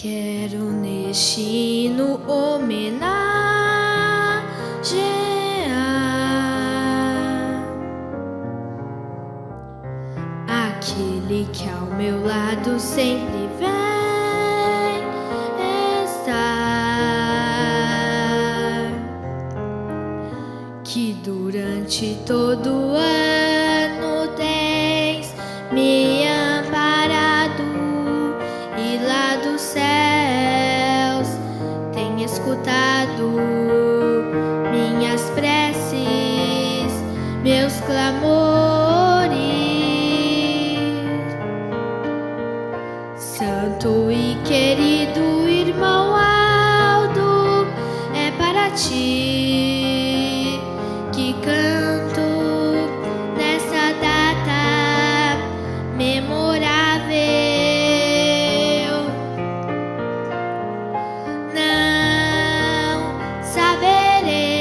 Quero neste hino homenagear aquele que ao meu lado sempre vem estar, que durante todo o ano tens me amparado e lá dos céus tem escutado minhas preces, meus clamores. Santo e querido irmão Aldo, é para ti que canto nessa data memorável. Não saberei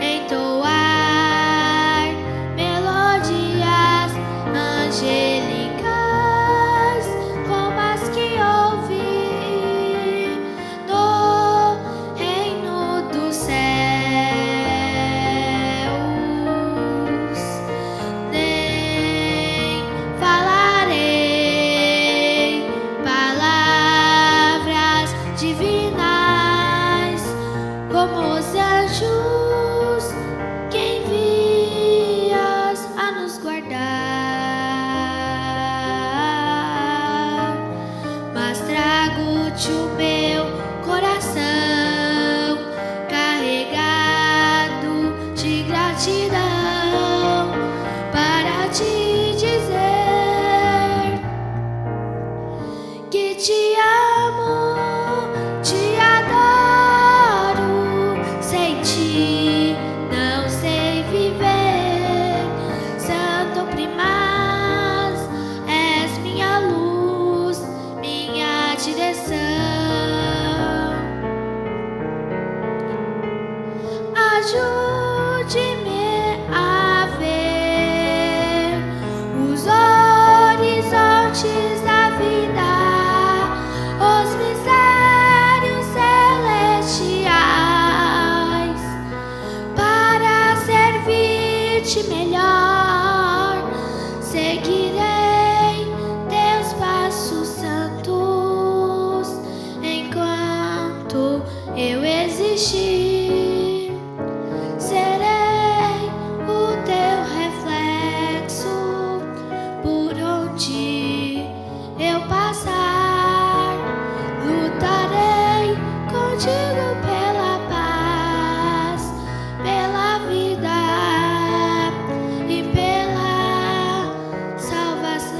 entoar melodias angélicas como as que ouvi no reino dos céus, nem falarei palavras divinas como os anjos que envias a nos guardar, mas trago-te o meu coração carregado de gratidão para te dizer que te amo, te adoro. Sem ti não sei viver. Santo primaz, és minha luz, minha direção. Ajude-me a ver os horizontes da vida, os mistérios celestiais, para servir-te melhor. Seguirei teus passos santos enquanto eu existir. Serei o teu reflexo por onde eu passar. Lutarei contigo pela paz, pela vida e pela salvação.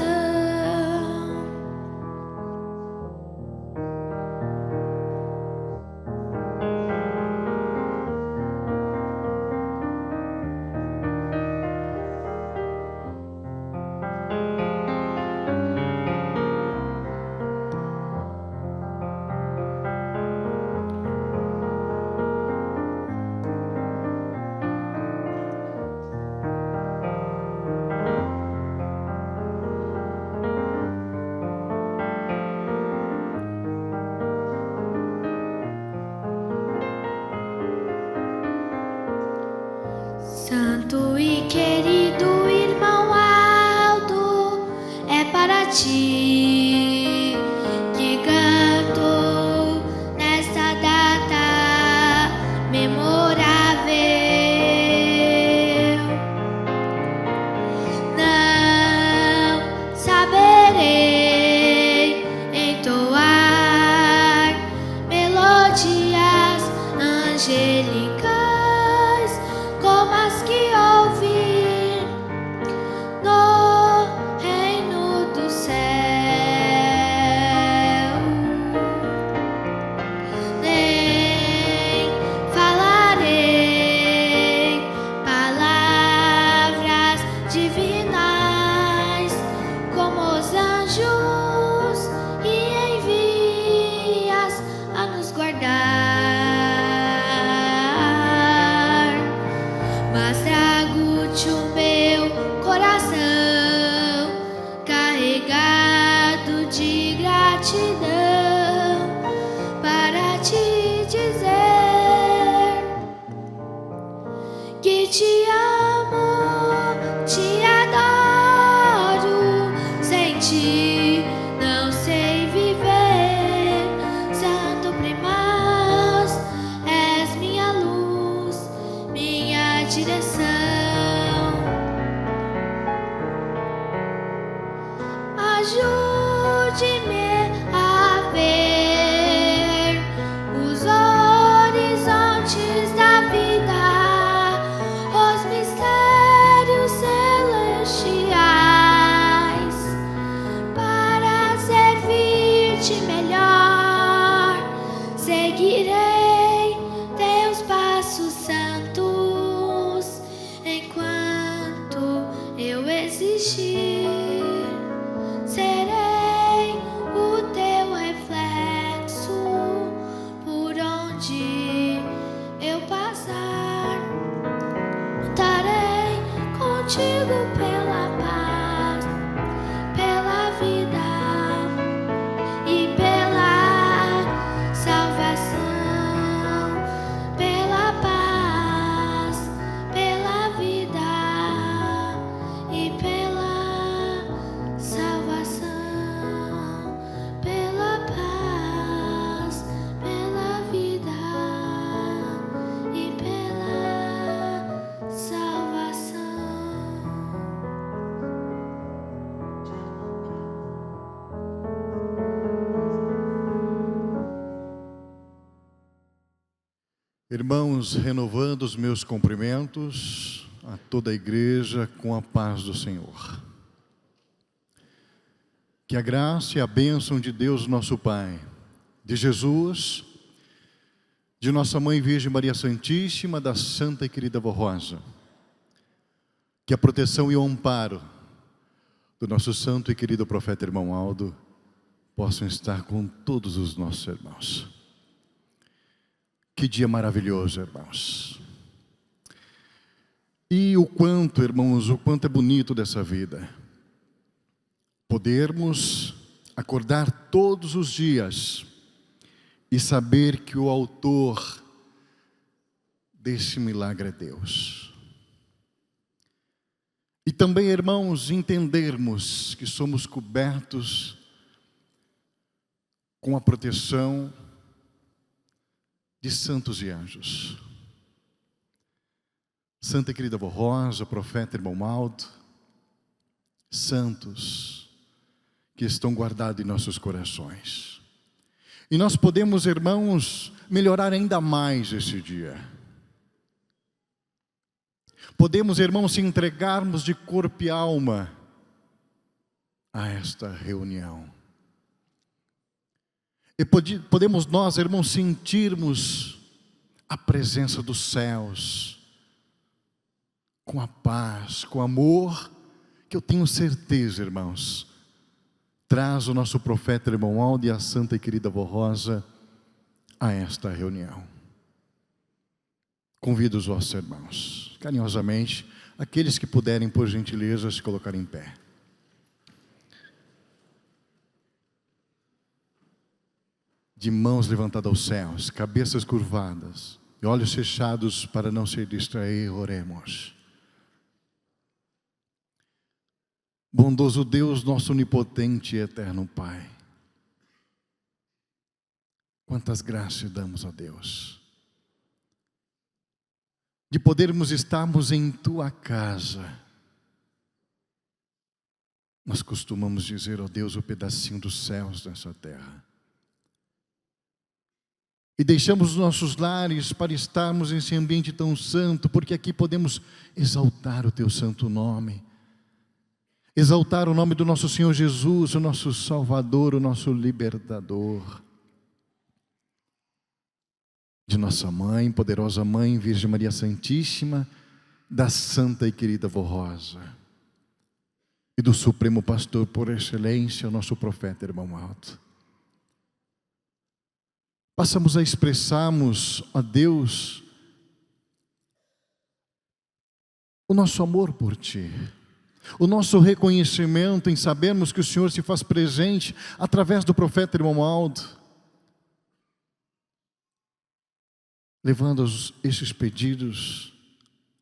Santo e querido irmão Aldo, é para ti que canto nesta data memorável. Não saberei entoar melodias angélicas como as que ouvi no reino dos céus, nem falarei palavras divinas como os anjos e envias a nos guardar. Irmãos, renovando os meus cumprimentos a toda a igreja com a paz do Senhor. Que a graça e a bênção de Deus, nosso Pai, de Jesus, de nossa Mãe Virgem Maria Santíssima, da Santa e querida Vó Rosa, que a proteção e o amparo do nosso santo e querido profeta irmão Aldo possam estar com todos os nossos irmãos. Que dia maravilhoso, irmãos. E o quanto, irmãos, o quanto é bonito dessa vida. Podermos acordar todos os dias e saber que o autor desse milagre é Deus. E também, irmãos, entendermos que somos cobertos com a proteção de santos e anjos. Santa e querida Vó Rosa, profeta irmão Aldo, santos que estão guardados em nossos corações. E nós podemos, irmãos, melhorar ainda mais esse dia. Podemos, irmãos, se entregarmos de corpo e alma a esta reunião. E podemos nós, irmãos, sentirmos a presença dos céus, com a paz, com o amor, que eu tenho certeza, irmãos, traz o nosso profeta irmão Aldo e a santa e querida Vó Rosa a esta reunião. Convido os vossos irmãos, carinhosamente, aqueles que puderem, por gentileza, se colocar em pé. De mãos levantadas aos céus, cabeças curvadas e olhos fechados para não se distrair, oremos. Bondoso Deus, nosso onipotente e eterno Pai, quantas graças damos a Deus de podermos estarmos em Tua casa. Nós costumamos dizer, ó Deus, o pedacinho dos céus nessa terra. E deixamos os nossos lares para estarmos nesse ambiente tão santo, porque aqui podemos exaltar o Teu santo nome. Exaltar o nome do nosso Senhor Jesus, o nosso Salvador, o nosso Libertador. De nossa Mãe, poderosa Mãe, Virgem Maria Santíssima, da Santa e querida Vó Rosa. E do Supremo Pastor por excelência, o nosso profeta irmão Aldo. Passamos a expressarmos a Deus o nosso amor por Ti, o nosso reconhecimento em sabermos que o Senhor se faz presente através do profeta irmão Aldo, levando esses pedidos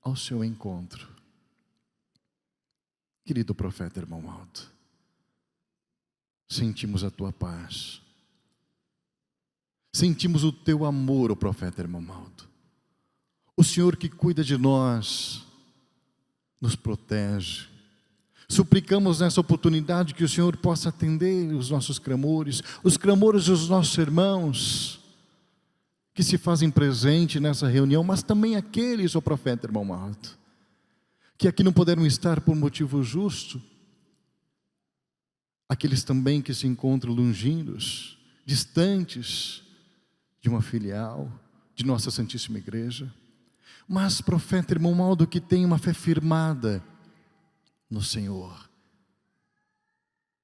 ao seu encontro. Querido profeta irmão Aldo, sentimos a Tua paz. Sentimos o Teu amor, ó profeta irmão Aldo. O Senhor que cuida de nós, nos protege. Suplicamos nessa oportunidade que o Senhor possa atender os nossos clamores, os clamores dos nossos irmãos, que se fazem presente nessa reunião, mas também aqueles, ó profeta irmão Aldo, que aqui não puderam estar por motivo justo, aqueles também que se encontram longínquos, distantes, de uma filial, de nossa Santíssima Igreja, mas profeta irmão Aldo que tem uma fé firmada no Senhor,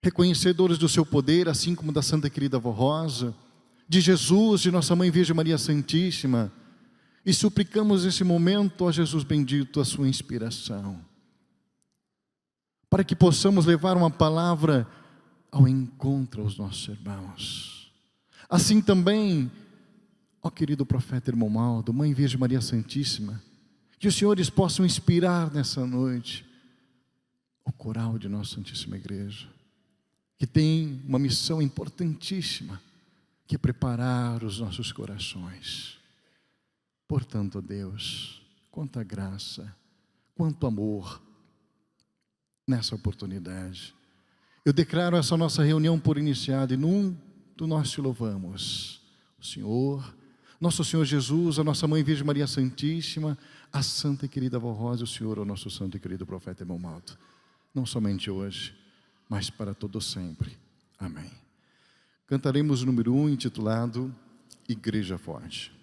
reconhecedores do seu poder, assim como da Santa e querida Vó Rosa, de Jesus, de nossa Mãe Virgem Maria Santíssima, e suplicamos nesse momento, ó Jesus bendito, a sua inspiração, para que possamos levar uma palavra ao encontro aos nossos irmãos. Assim também, ó querido profeta irmão Aldo, Mãe Virgem Maria Santíssima, que os senhores possam inspirar nessa noite o coral de nossa Santíssima Igreja, que tem uma missão importantíssima, que é preparar os nossos corações. Portanto, Deus, quanta graça, quanto amor nessa oportunidade. Eu declaro essa nossa reunião por iniciada e num nós te louvamos, o Senhor, Nosso Senhor Jesus, a nossa Mãe Virgem Maria Santíssima, a Santa e Querida Vó Rosa, o Senhor, o nosso Santo e Querido Profeta e Bom Alto, não somente hoje, mas para todo sempre. Amém. Cantaremos o número 1, intitulado Igreja Forte.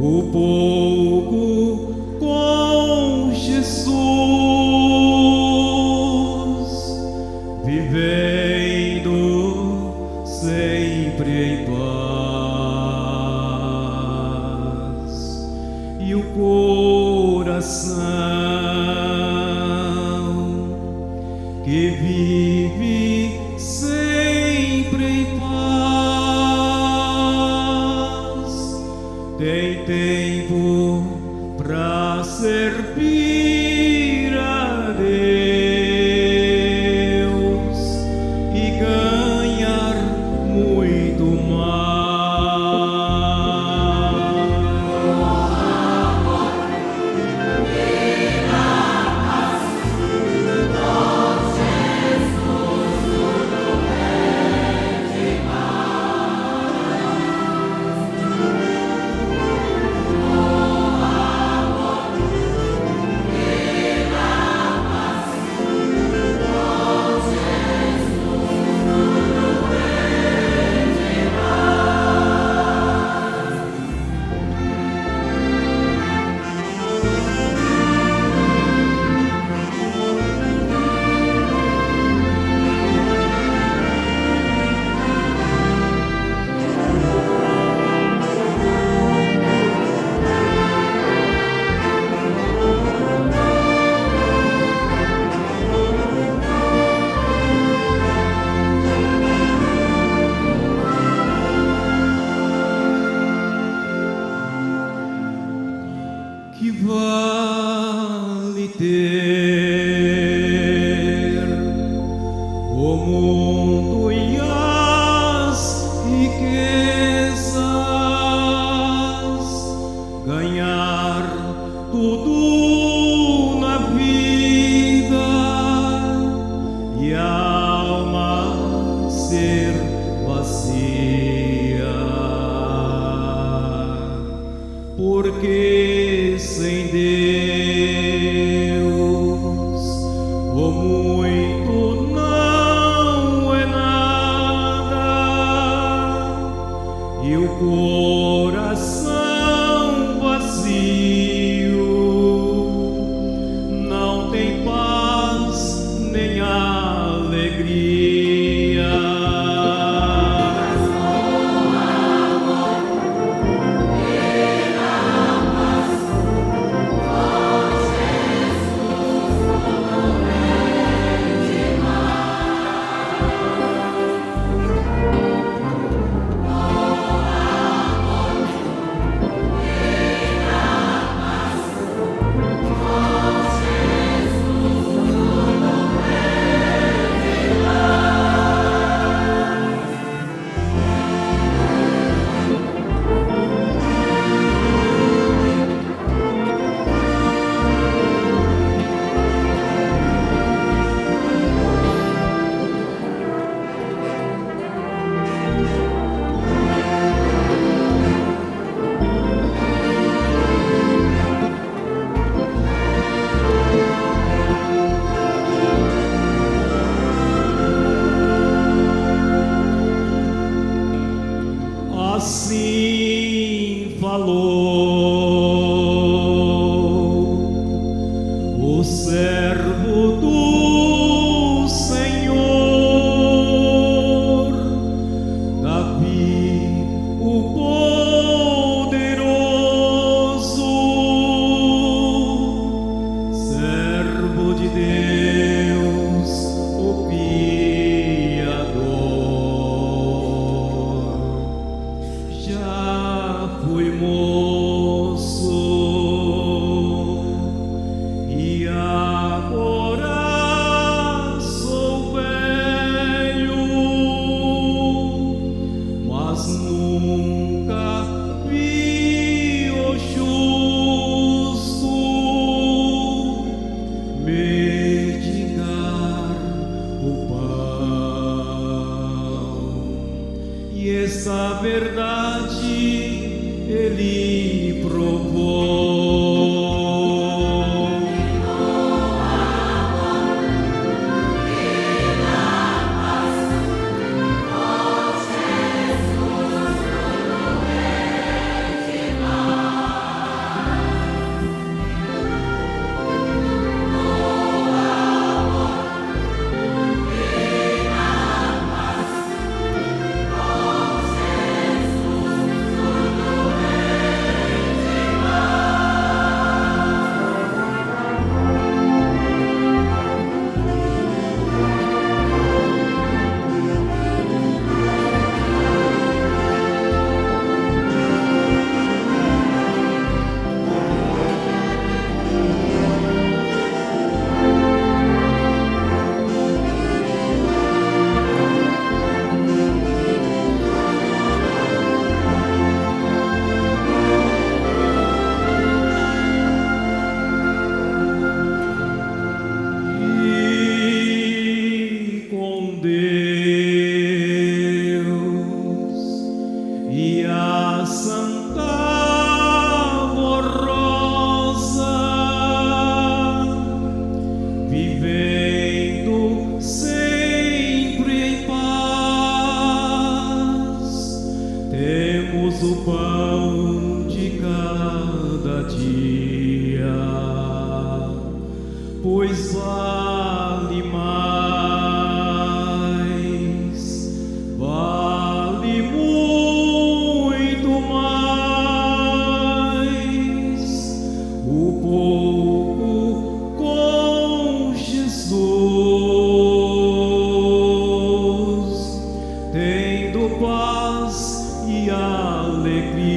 o pouco com Jesus, vivendo sempre em paz, e o coração que vive sempre em paz tem tempo pra servir a Deus e ganhar muito mais. Que vale ter o mundo e as riquezas, ganhar tudo na vida e a alma ser vazia, porque sem Deus o muito não é nada, e o coração vazio não tem paz nem alegria. pois vale mais, vale muito mais o pouco com Jesus, tendo paz e alegria.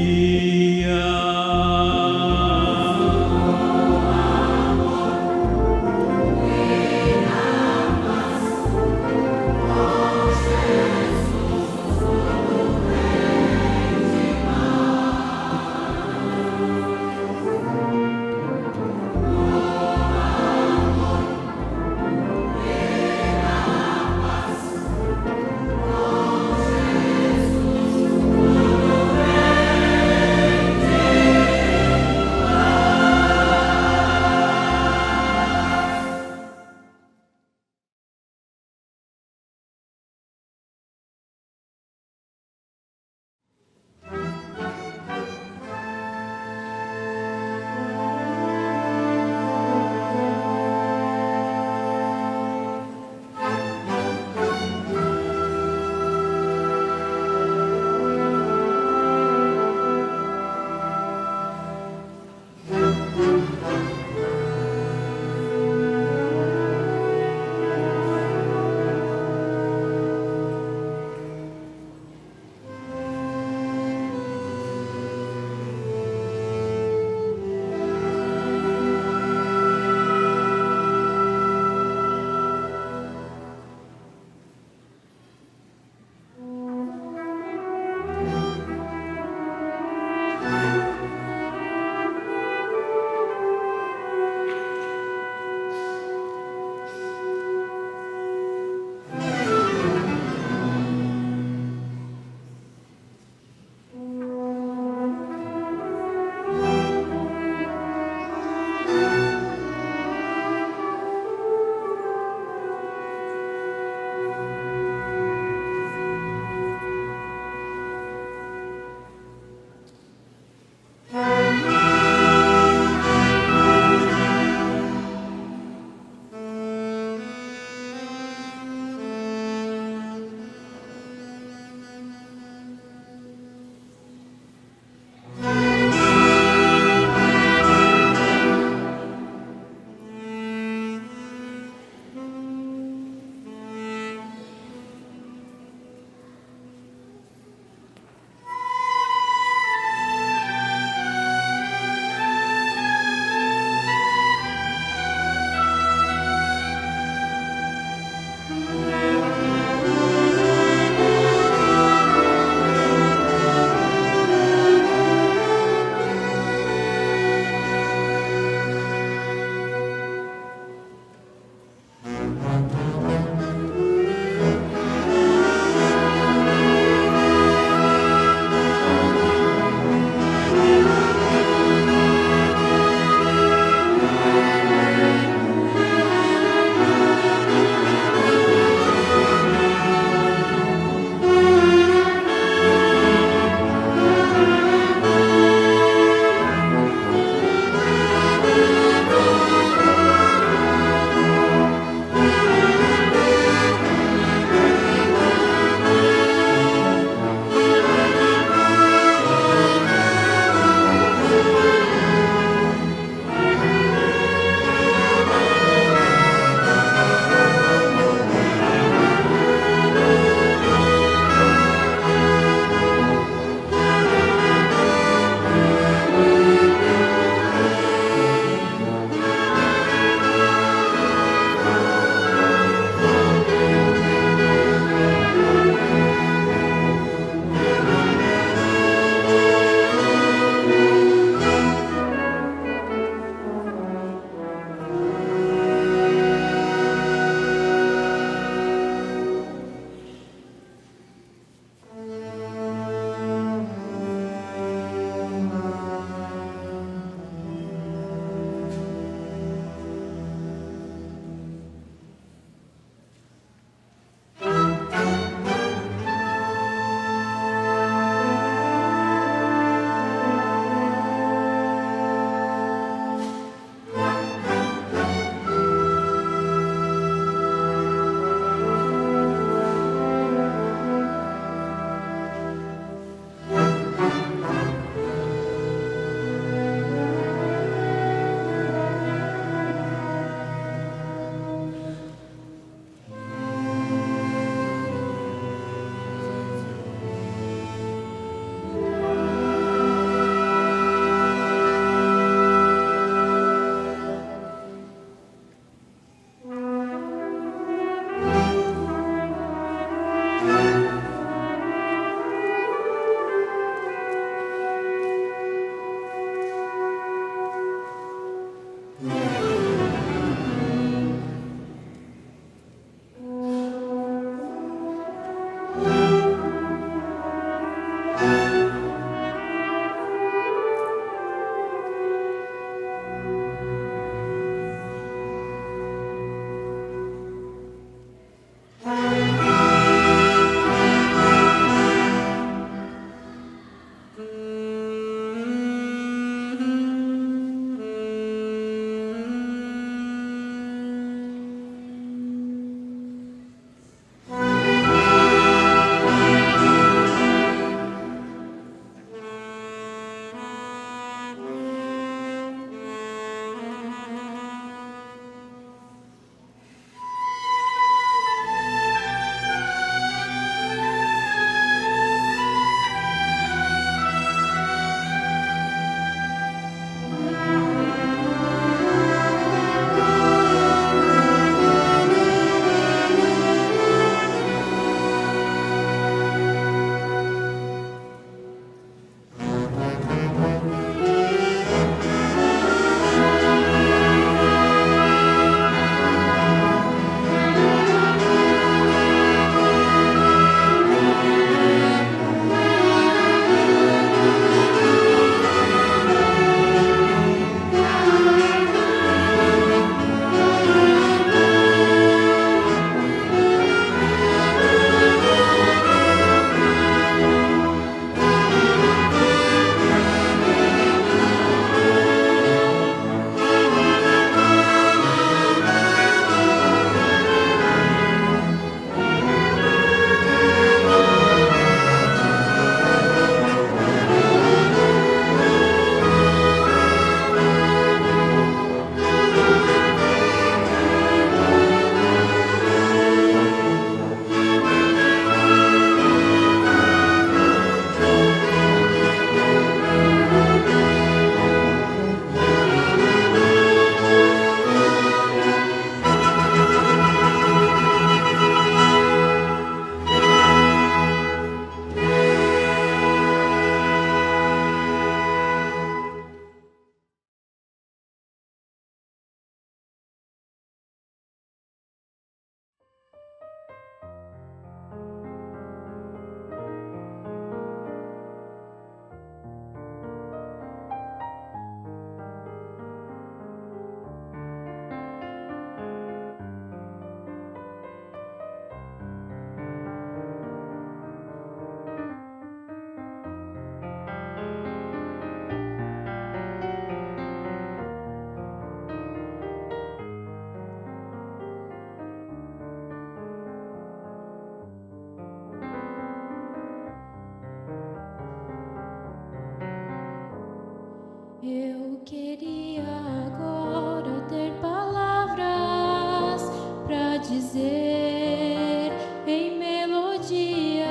queria agora ter palavras pra dizer em melodia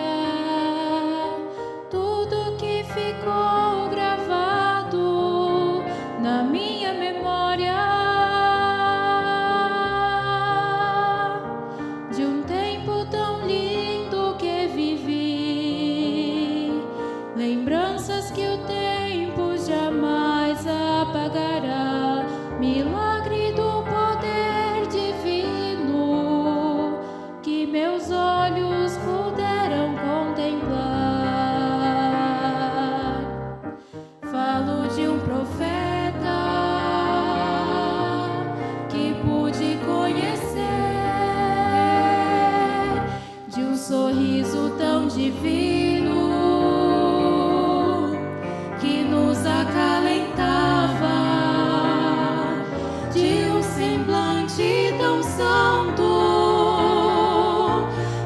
tudo que ficou gravado na minha memória de um tempo tão lindo que vivi, lembranças que o tempo jamais apagará, milagre do poder divino que meus olhos puderam contemplar. Falo de um profeta que pude conhecer, de um sorriso tão divino que nos acalentava, de um semblante tão santo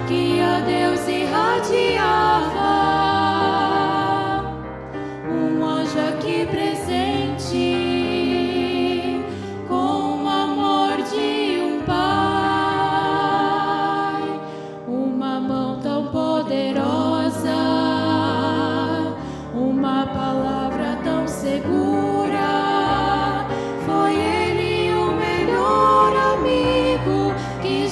que a Deus irradiava, um anjo aqui presente com o amor de um pai, uma mão tão poderosa, uma palavra tão segura. Foi ele o melhor amigo que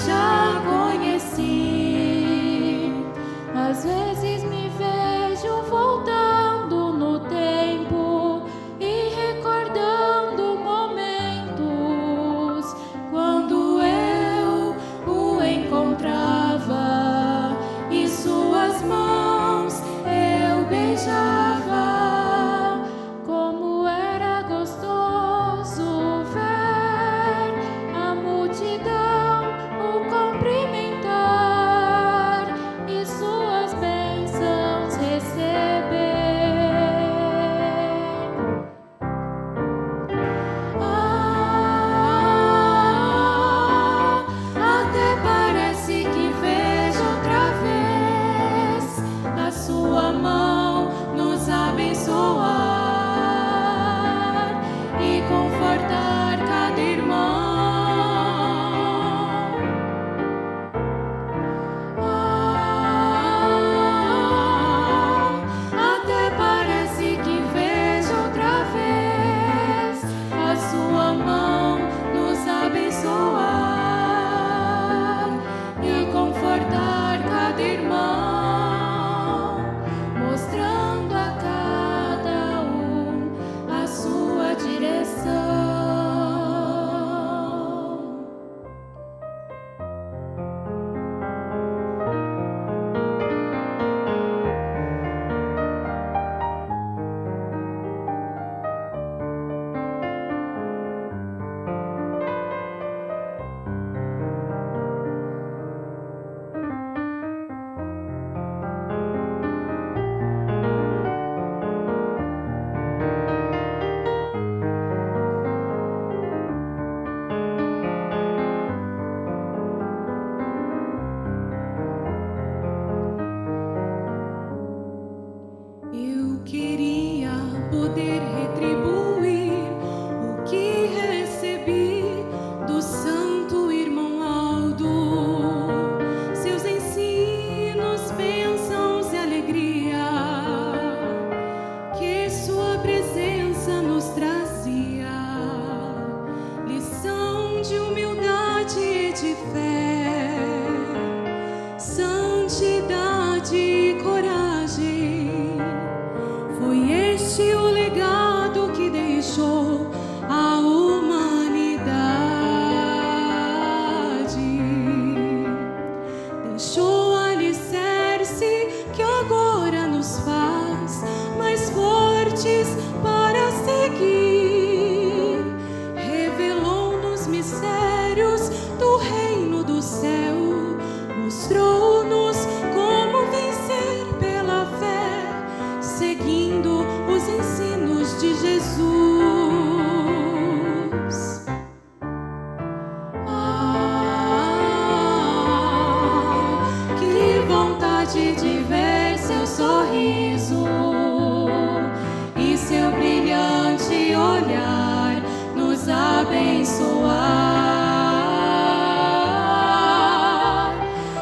nos abençoar.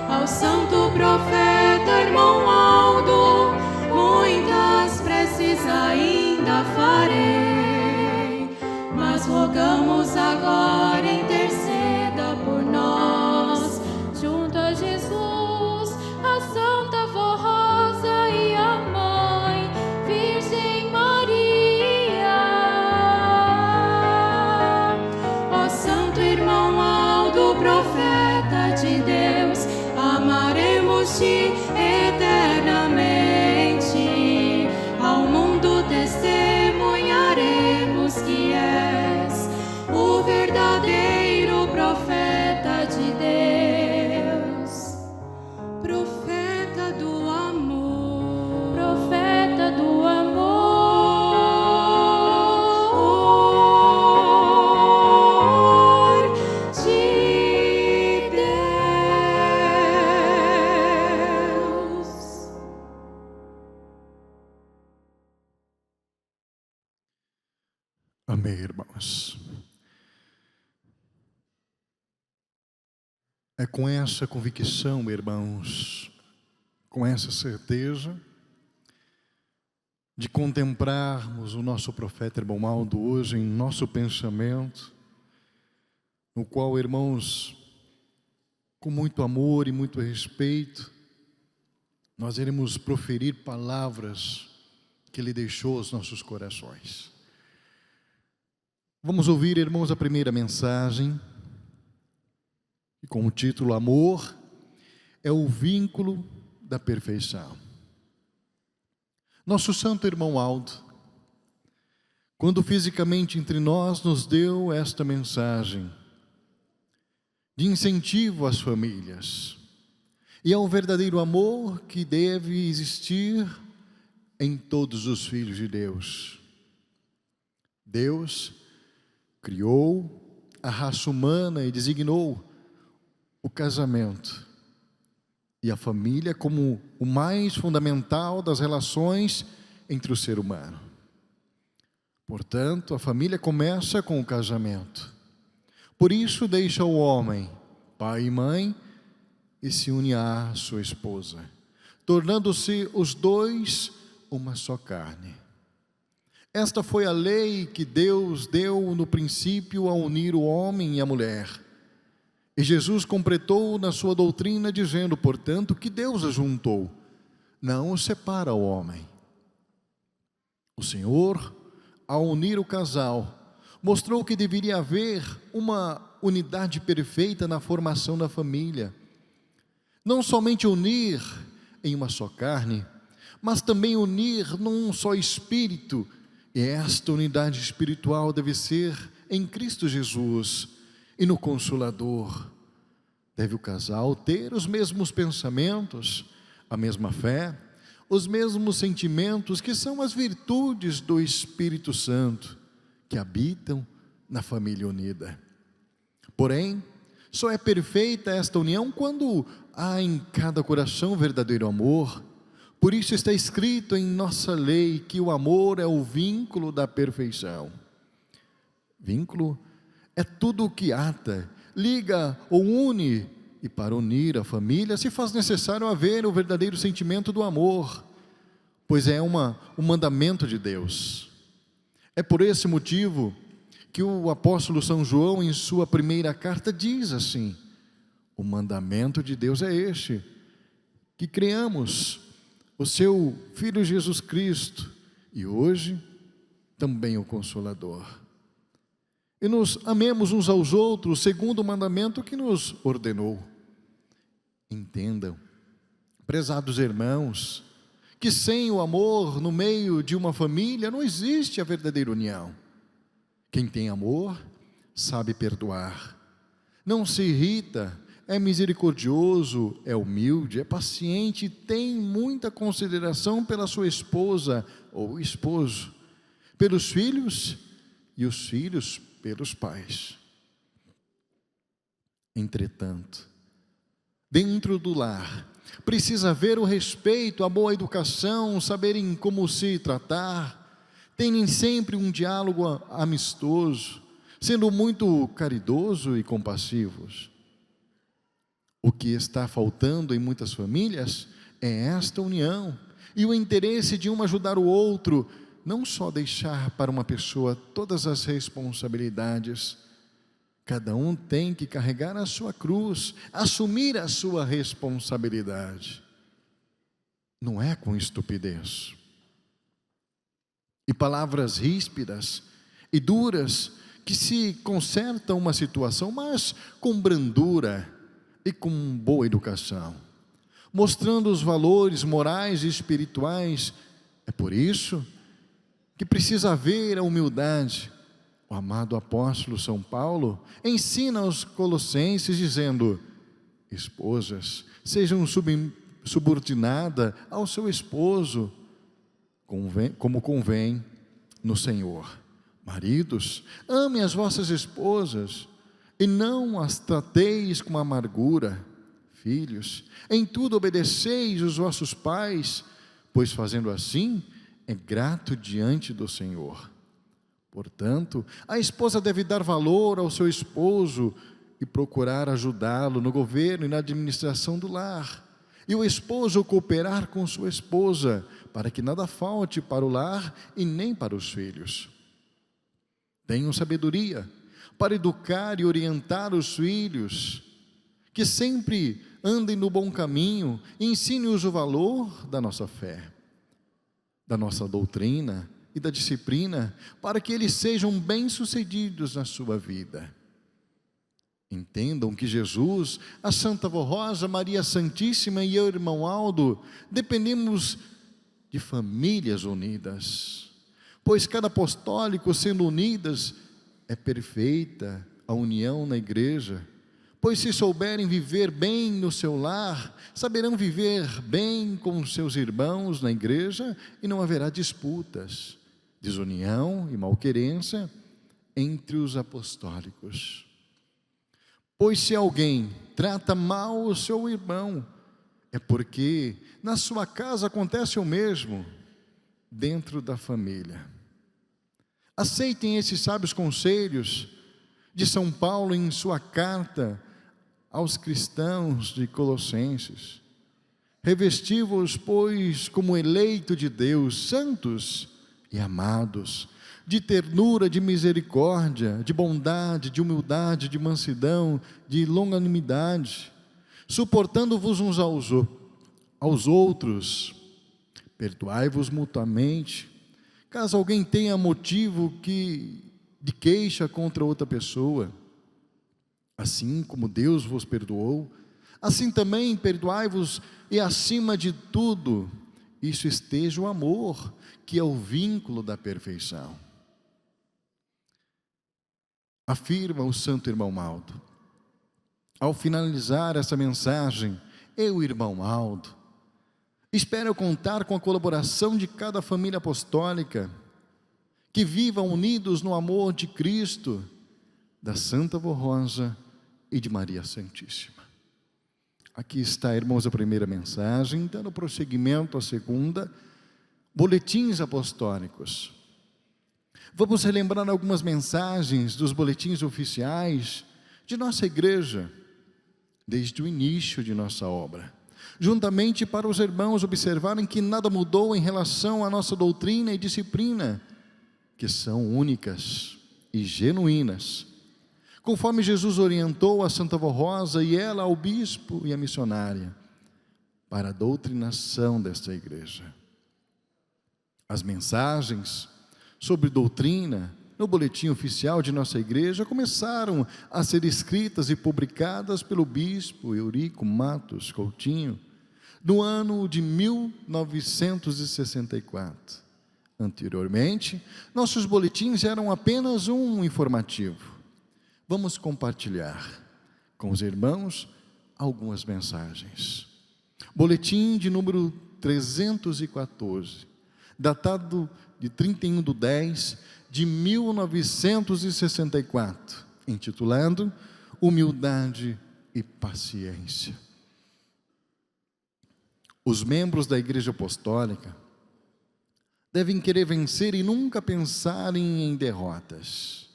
Ao santo profeta irmão Aldo, muitas preces ainda farei, mas rogamos agora, interceda por nós, junto a Jesus, a Santa Vó Rosa e a Mãe Virgem Maria. Ó santo irmão Aldo, profeta de Deus, amaremos-te eternamente, ao mundo testemunharemos que és o verdadeiro profeta de Deus, profeta do amor, profeta do amor de Deus. Amém, irmãos. É com essa convicção, irmãos, com essa certeza de contemplarmos o nosso profeta irmão Aldo hoje em nosso pensamento, no qual, irmãos, com muito amor e muito respeito, nós iremos proferir palavras que ele deixou aos nossos corações. Vamos ouvir, irmãos, a primeira mensagem, com o título Amor é o vínculo da perfeição. Nosso santo irmão Aldo, quando fisicamente entre nós, nos deu esta mensagem de incentivo às famílias, e ao verdadeiro amor que deve existir em todos os filhos de Deus. Deus criou a raça humana e designou o casamento e a família como o mais fundamental das relações entre o ser humano. Portanto, a família começa com o casamento. Por isso deixa o homem, pai e mãe, e se une à sua esposa, tornando-se os dois uma só carne. Esta foi a lei que Deus deu no princípio a unir o homem e a mulher. E Jesus completou na sua doutrina dizendo, portanto, que Deus os juntou, não os separa o homem. O Senhor, ao unir o casal, mostrou que deveria haver uma unidade perfeita na formação da família. Não somente unir em uma só carne, mas também unir num só espírito. E esta unidade espiritual deve ser em Cristo Jesus e no Consolador. Deve o casal ter os mesmos pensamentos, a mesma fé, os mesmos sentimentos, que são as virtudes do Espírito Santo, que habitam na família unida. Porém, só é perfeita esta união quando há em cada coração verdadeiro amor. Por isso está escrito em nossa lei que o amor é o vínculo da perfeição. Vínculo é tudo o que ata, liga ou une, e para unir a família se faz necessário haver o verdadeiro sentimento do amor, pois é um mandamento de Deus. É por esse motivo que o apóstolo São João, em sua primeira carta, diz assim: o mandamento de Deus é este, que creamos o seu Filho Jesus Cristo, e hoje também o Consolador. E nos amemos uns aos outros, segundo o mandamento que nos ordenou. Entendam, prezados irmãos, que sem o amor no meio de uma família não existe a verdadeira união. Quem tem amor sabe perdoar, não se irrita, é misericordioso, é humilde, é paciente, tem muita consideração pela sua esposa ou esposo, pelos filhos e os filhos pelos pais. Entretanto, dentro do lar, precisa haver o respeito, a boa educação, saberem como se tratar, terem sempre um diálogo amistoso, sendo muito caridoso e compassivos. O que está faltando em muitas famílias é esta união e o interesse de um ajudar o outro, não só deixar para uma pessoa todas as responsabilidades. Cada um tem que carregar a sua cruz, assumir a sua responsabilidade. Não é com estupidez. E palavras ríspidas e duras que se consertam uma situação, mas com brandura e com boa educação, mostrando os valores morais e espirituais. É por isso que precisa haver a humildade. O amado apóstolo São Paulo ensina aos colossenses dizendo: esposas, sejam subordinadas ao seu esposo, como convém no Senhor. Maridos, amem as vossas esposas e não as trateis com amargura. Filhos, em tudo obedeceis os vossos pais, pois fazendo assim é grato diante do Senhor. Portanto, a esposa deve dar valor ao seu esposo e procurar ajudá-lo no governo e na administração do lar. E o esposo cooperar com sua esposa, para que nada falte para o lar e nem para os filhos. Tenham sabedoria para educar e orientar os filhos, que sempre andem no bom caminho e ensine-os o valor da nossa fé, da nossa doutrina e da disciplina, para que eles sejam bem-sucedidos na sua vida. Entendam que Jesus, a Santa Vó Rosa, Maria Santíssima e eu, irmão Aldo, dependemos de famílias unidas, pois cada apostólico sendo unidas é perfeita a união na igreja, pois se souberem viver bem no seu lar, saberão viver bem com seus irmãos na igreja e não haverá disputas, desunião e malquerência entre os apostólicos. Pois se alguém trata mal o seu irmão, é porque na sua casa acontece o mesmo dentro da família. Aceitem esses sábios conselhos de São Paulo em sua carta aos cristãos de Colossenses. Revesti-vos, pois, como eleito de Deus, santos e amados, de ternura, de misericórdia, de bondade, de humildade, de mansidão, de longanimidade, suportando-vos uns aos outros, perdoai-vos mutuamente, caso alguém tenha motivo de queixa contra outra pessoa. Assim como Deus vos perdoou, assim também perdoai-vos, e acima de tudo, isso esteja o amor, que é o vínculo da perfeição. Afirma o santo irmão Aldo. Ao finalizar essa mensagem, eu, irmão Aldo, espero contar com a colaboração de cada família apostólica, que vivam unidos no amor de Cristo, da Santa Vó Rosa e de Maria Santíssima. Aqui está, irmãos, a primeira mensagem, dando prosseguimento à segunda, boletins apostólicos. Vamos relembrar algumas mensagens dos boletins oficiais de nossa igreja, desde o início de nossa obra, juntamente para os irmãos observarem que nada mudou em relação à nossa doutrina e disciplina, que são únicas e genuínas, conforme Jesus orientou a Santa Vó Rosa e ela ao bispo e à missionária, para a doutrinação desta igreja. As mensagens sobre doutrina no boletim oficial de nossa igreja começaram a ser escritas e publicadas pelo bispo Eurico Matos Coutinho no ano de 1964. Anteriormente, nossos boletins eram apenas um informativo. Vamos compartilhar com os irmãos algumas mensagens. Boletim de número 314, datado de 31/10 de 1964, intitulado Humildade e Paciência. Os membros da Igreja Apostólica devem querer vencer e nunca pensarem em derrotas.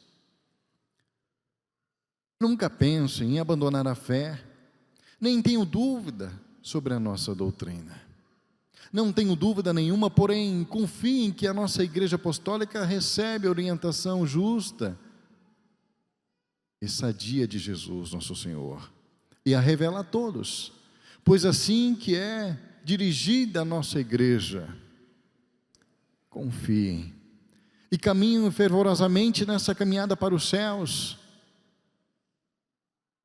Nunca penso em abandonar a fé, nem tenho dúvida sobre a nossa doutrina. Não tenho dúvida nenhuma, porém, confio em que a nossa Igreja Apostólica recebe a orientação justa e sadia de Jesus, nosso Senhor, e a revela a todos, pois assim que é dirigida a nossa Igreja. Confiem e caminhem fervorosamente nessa caminhada para os céus.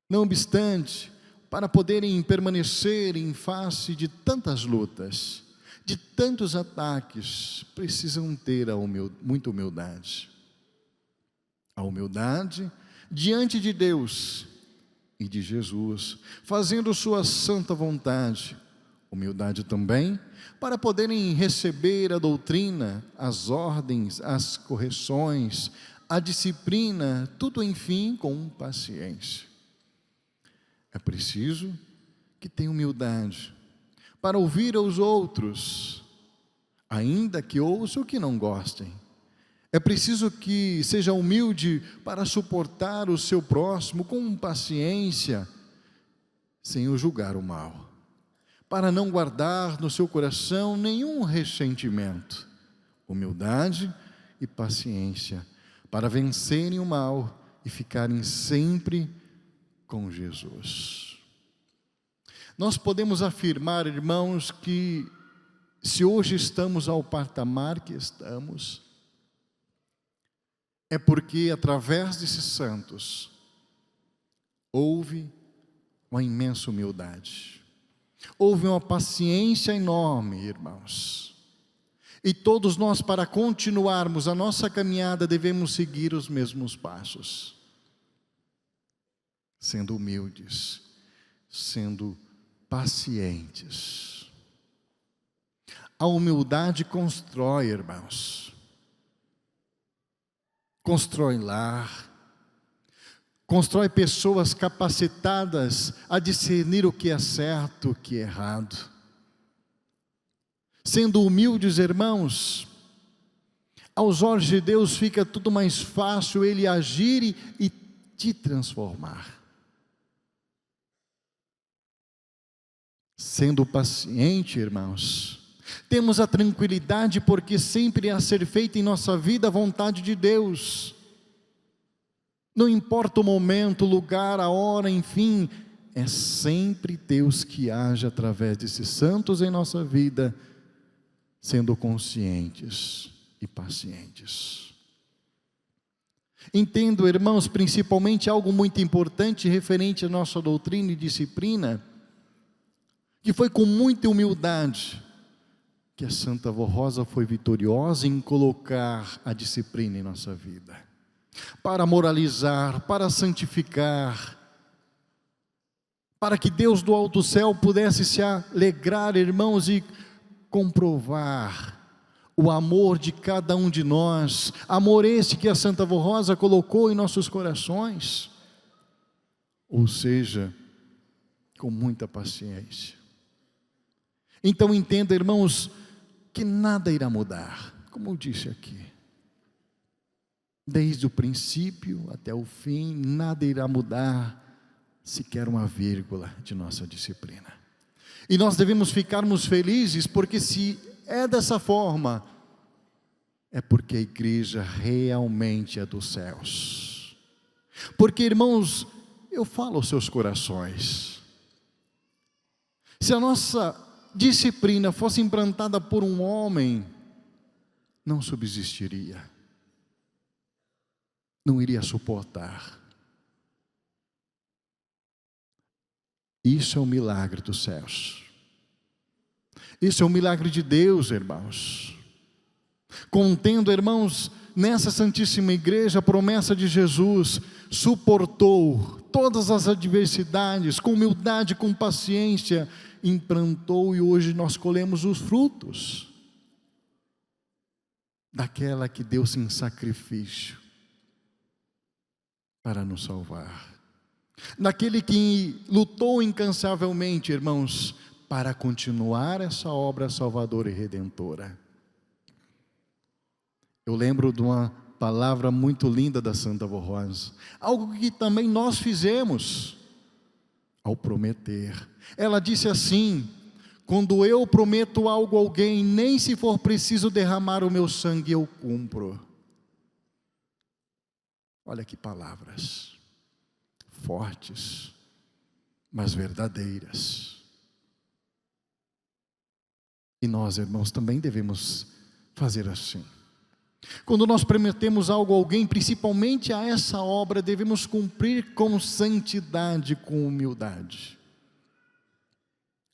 Não obstante, para poderem permanecer em face de tantas lutas, de tantos ataques, precisam ter muita humildade. A humildade diante de Deus e de Jesus, fazendo sua santa vontade. Humildade também para poderem receber a doutrina, as ordens, as correções, a disciplina, tudo enfim com paciência. É preciso que tenha humildade para ouvir aos outros, ainda que ouçam o que não gostem. É preciso que seja humilde para suportar o seu próximo com paciência, sem o julgar o mal, para não guardar no seu coração nenhum ressentimento. Humildade e paciência para vencerem o mal e ficarem sempre com Jesus. Nós podemos afirmar, irmãos, que se hoje estamos ao patamar que estamos, é porque através desses santos houve uma imensa humildade, houve uma paciência enorme, irmãos. E todos nós, para continuarmos a nossa caminhada, devemos seguir os mesmos passos, sendo humildes, sendo pacientes. A humildade constrói, irmãos. Constrói lar, constrói pessoas capacitadas a discernir o que é certo, o que é errado. Sendo humildes, irmãos, aos olhos de Deus fica tudo mais fácil Ele agir e te transformar. Sendo paciente, irmãos, temos a tranquilidade porque sempre a ser feita em nossa vida a vontade de Deus. Não importa o momento, o lugar, a hora, enfim, é sempre Deus que age através desses santos em nossa vida, sendo conscientes e pacientes. Entendo, irmãos, principalmente algo muito importante referente à nossa doutrina e disciplina, que foi com muita humildade que a Santa Avó Rosa foi vitoriosa em colocar a disciplina em nossa vida, para moralizar, para santificar, para que Deus do alto céu pudesse se alegrar, irmãos, e comprovar o amor de cada um de nós, amor esse que a Santa Avó Rosa colocou em nossos corações, ou seja, com muita paciência. Então entenda, irmãos, que nada irá mudar, como eu disse aqui. Desde o princípio até o fim, nada irá mudar, sequer uma vírgula de nossa disciplina. E nós devemos ficarmos felizes, porque se é dessa forma, é porque a igreja realmente é dos céus. Porque, irmãos, eu falo aos seus corações, se a nossa disciplina fosse implantada por um homem, não subsistiria, não iria suportar. Isso é um milagre dos céus, isso é um milagre de Deus, irmãos. Contendo, irmãos, nessa Santíssima Igreja, a promessa de Jesus, suportou todas as adversidades, com humildade, com paciência, implantou, e hoje nós colhemos os frutos daquela que deu-se em sacrifício para nos salvar, daquele que lutou incansavelmente, irmãos, para continuar essa obra salvadora e redentora. Eu lembro de uma palavra muito linda da Santa Avó Rosa, algo que também nós fizemos ao prometer. Ela disse assim: quando eu prometo algo a alguém, nem se for preciso derramar o meu sangue, eu cumpro. Olha que palavras fortes, mas verdadeiras. E nós, irmãos, também devemos fazer assim. Quando nós prometemos algo a alguém, principalmente a essa obra, devemos cumprir com santidade, com humildade.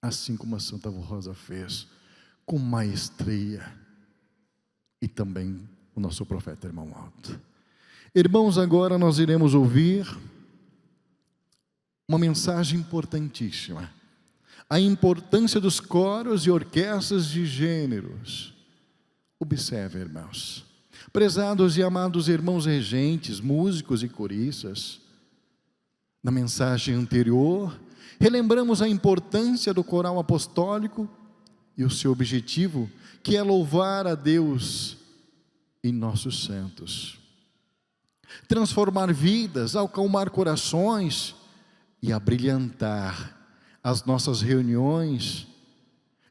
Assim como a Santa Avó Rosa fez, com maestria. E também o nosso profeta Irmão Alto. Irmãos, agora nós iremos ouvir uma mensagem importantíssima. A importância dos coros e orquestras de gêneros. Observe, irmãos. Prezados e amados irmãos regentes, músicos e coristas, na mensagem anterior, relembramos a importância do coral apostólico e o seu objetivo, que é louvar a Deus e nossos santos, transformar vidas, acalmar corações e abrilhantar as nossas reuniões,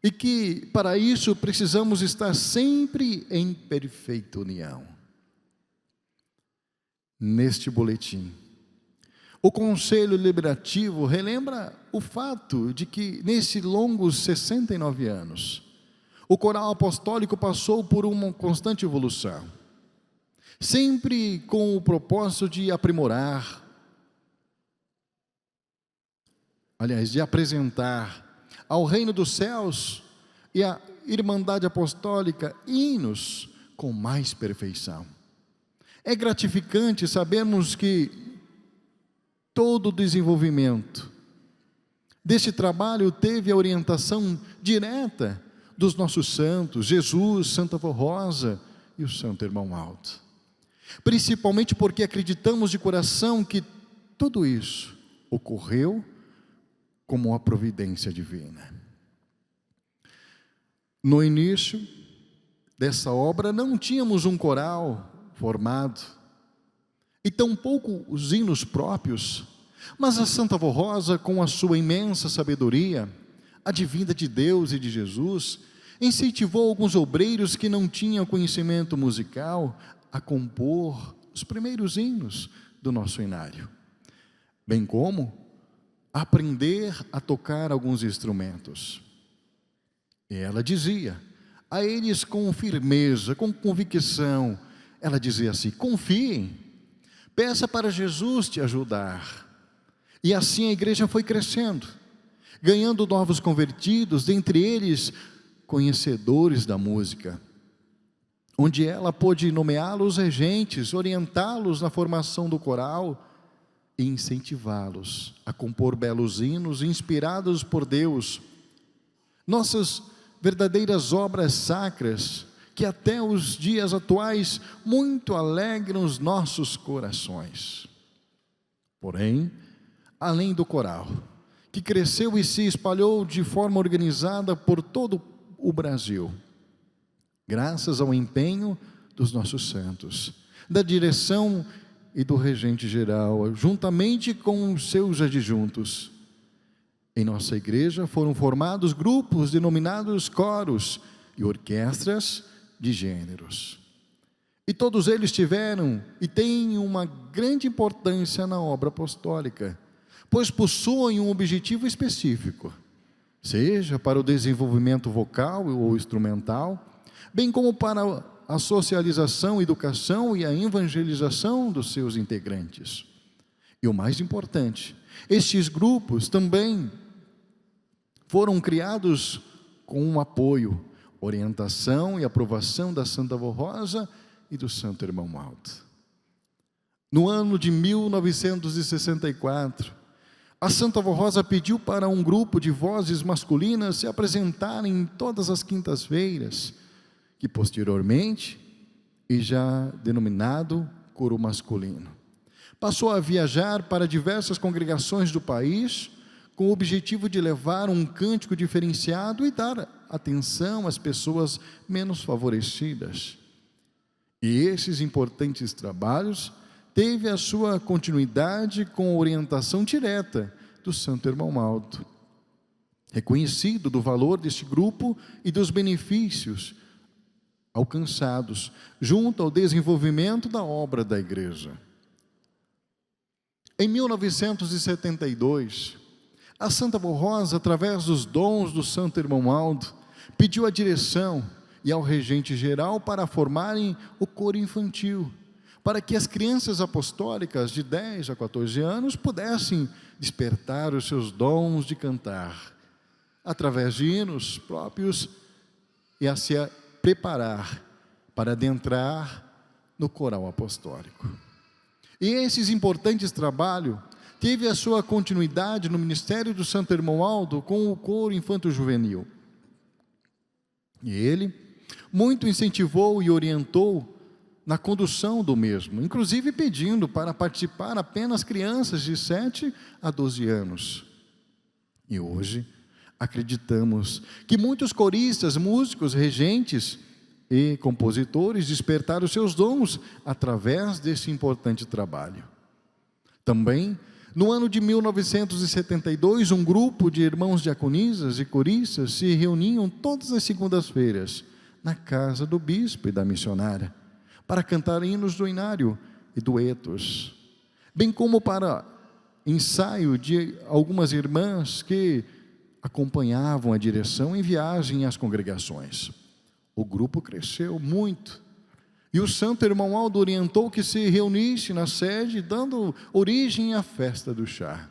e que para isso precisamos estar sempre em perfeita união. Neste boletim, o Conselho Deliberativo relembra o fato de que nesses longos 69 anos, o coral apostólico passou por uma constante evolução, sempre com o propósito de aprimorar, de apresentar ao reino dos céus e à Irmandade Apostólica hinos com mais perfeição. É gratificante sabermos que todo o desenvolvimento desse trabalho teve a orientação direta dos nossos santos, Jesus, Santa Avó Rosa e o Santo Irmão Alto. Principalmente porque acreditamos de coração que tudo isso ocorreu como uma providência divina. No início dessa obra não tínhamos um coral formado, e tampouco os hinos próprios, mas a Santa Avó Rosa, com a sua imensa sabedoria, advinda de Deus e de Jesus, incentivou alguns obreiros que não tinham conhecimento musical a compor os primeiros hinos do nosso inário, bem como aprender a tocar alguns instrumentos. E ela dizia a eles com firmeza, com convicção, ela dizia assim: confiem, peça para Jesus te ajudar. E assim a igreja foi crescendo, ganhando novos convertidos, dentre eles conhecedores da música, onde ela pôde nomeá-los regentes, orientá-los na formação do coral e incentivá-los a compor belos hinos inspirados por Deus, nossas verdadeiras obras sacras, que até os dias atuais muito alegram os nossos corações. Porém, além do coral, que cresceu e se espalhou de forma organizada por todo o Brasil, graças ao empenho dos nossos santos, da direção e do regente geral, juntamente com os seus adjuntos, em nossa igreja foram formados grupos denominados coros e orquestras de gêneros. E todos eles tiveram e têm uma grande importância na obra apostólica, pois possuem um objetivo específico, seja para o desenvolvimento vocal ou instrumental, bem como para a socialização, educação e a evangelização dos seus integrantes. E o mais importante, estes grupos também foram criados com o apoio, orientação e aprovação da Santa Avó Rosa e do Santo Irmão Alto. No ano de 1964, a Santa Avó Rosa pediu para um grupo de vozes masculinas se apresentarem todas as quintas-feiras, que posteriormente, e já denominado coro masculino, passou a viajar para diversas congregações do país, com o objetivo de levar um cântico diferenciado e dar atenção às pessoas menos favorecidas. E esses importantes trabalhos teve a sua continuidade com a orientação direta do Santo Irmão Maldo, reconhecido do valor deste grupo e dos benefícios alcançados junto ao desenvolvimento da obra da igreja. Em 1972, a Santa Vó Rosa, através dos dons do Santo Irmão Maldo, pediu a direção e ao regente geral para formarem o coro infantil, para que as crianças apostólicas de 10 a 14 anos pudessem despertar os seus dons de cantar, através de hinos próprios, e a se preparar para adentrar no coral apostólico. E esses importantes trabalhos teve a sua continuidade no ministério do Santo Irmão Maldo com o coro infanto-juvenil. E ele muito incentivou e orientou na condução do mesmo, inclusive pedindo para participar apenas crianças de 7 a 12 anos. E hoje acreditamos que muitos coristas, músicos, regentes e compositores despertaram seus dons através desse importante trabalho. Também, no ano de 1972, um grupo de irmãos diaconisas e coristas se reuniam todas as segundas-feiras na casa do bispo e da missionária para cantar hinos do inário e duetos, bem como para ensaio de algumas irmãs que acompanhavam a direção em viagem às congregações. O grupo cresceu muito e o Santo Irmão Maldo orientou que se reunisse na sede, dando origem à festa do chá.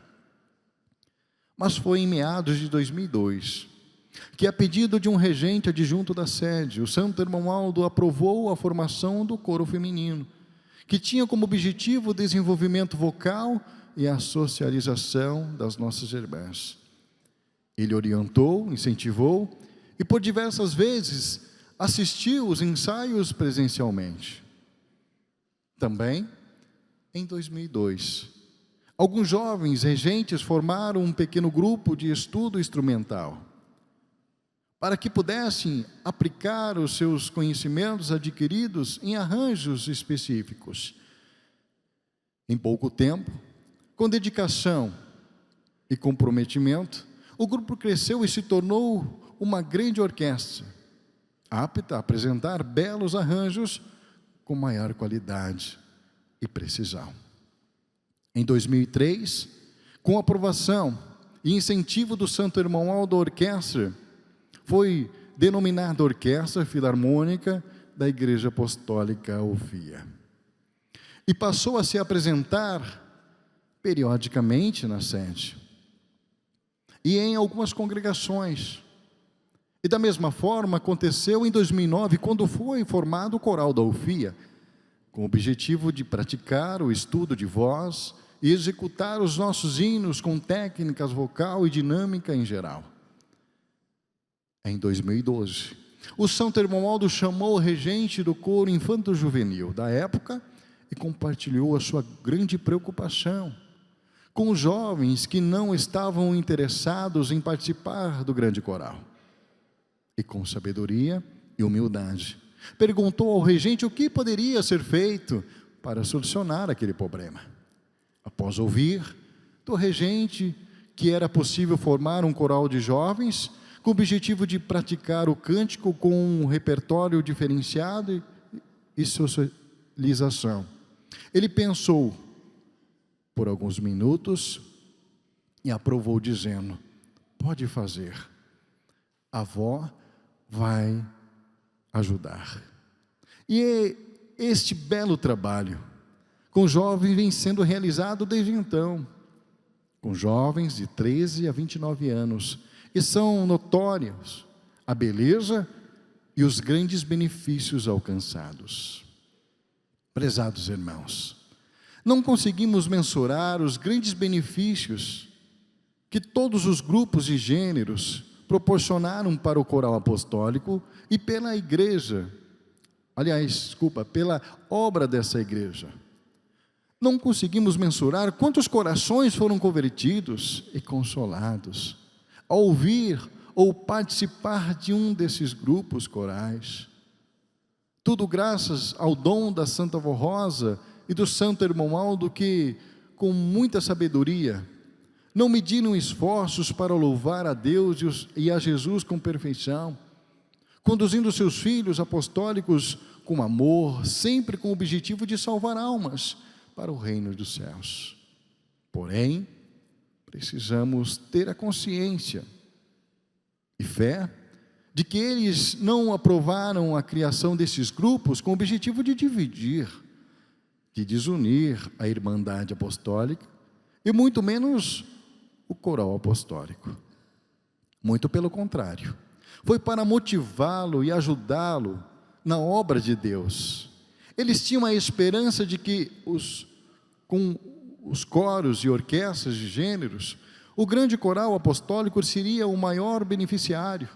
Mas foi em meados de 2002 que, a pedido de um regente adjunto da sede, o Santo Irmão Maldo aprovou a formação do coro feminino, que tinha como objetivo o desenvolvimento vocal e a socialização das nossas irmãs. Ele orientou, incentivou e por diversas vezes assistiu os ensaios presencialmente. Também, em 2002, alguns jovens regentes formaram um pequeno grupo de estudo instrumental, para que pudessem aplicar os seus conhecimentos adquiridos em arranjos específicos. Em pouco tempo, com dedicação e comprometimento, o grupo cresceu e se tornou uma grande orquestra, apta a apresentar belos arranjos com maior qualidade e precisão. Em 2003, com aprovação e incentivo do Santo Irmão Maldo, a orquestra foi denominada Orquestra Filarmônica da Igreja Apostólica Ufia, e passou a se apresentar periodicamente na sede e em algumas congregações. E da mesma forma aconteceu em 2009, quando foi formado o coral da Ufia, com o objetivo de praticar o estudo de voz e executar os nossos hinos com técnicas vocal e dinâmica em geral. Em 2012, o Santo Irmão Maldo chamou o regente do coro infanto-juvenil da época e compartilhou a sua grande preocupação com os jovens que não estavam interessados em participar do grande coral. E com sabedoria e humildade, perguntou ao regente o que poderia ser feito para solucionar aquele problema. Após ouvir do regente que era possível formar um coral de jovens, com o objetivo de praticar o cântico com um repertório diferenciado e socialização, ele pensou por alguns minutos e aprovou, dizendo: pode fazer, a avó vai ajudar. E este belo trabalho com jovens vem sendo realizado desde então, com jovens de 13 a 29 anos, e são notórios a beleza e os grandes benefícios alcançados. Prezados irmãos, não conseguimos mensurar os grandes benefícios que todos os grupos e gêneros proporcionaram para o coral apostólico e pela igreja, pela obra dessa igreja. Não conseguimos mensurar quantos corações foram convertidos e consolados ao ouvir ou participar de um desses grupos corais. Tudo graças ao dom da Santa Vó Rosa e do Santo Irmão Aldo, que, com muita sabedoria, não mediram esforços para louvar a Deus e a Jesus com perfeição, conduzindo seus filhos apostólicos com amor, sempre com o objetivo de salvar almas para o reino dos céus. Porém, precisamos ter a consciência e fé de que eles não aprovaram a criação desses grupos com o objetivo de dividir, de desunir a Irmandade Apostólica e muito menos o coral apostólico. Muito pelo contrário, foi para motivá-lo e ajudá-lo na obra de Deus. Eles tinham a esperança de que com os coros e orquestras de gêneros, o grande coral apostólico seria o maior beneficiário,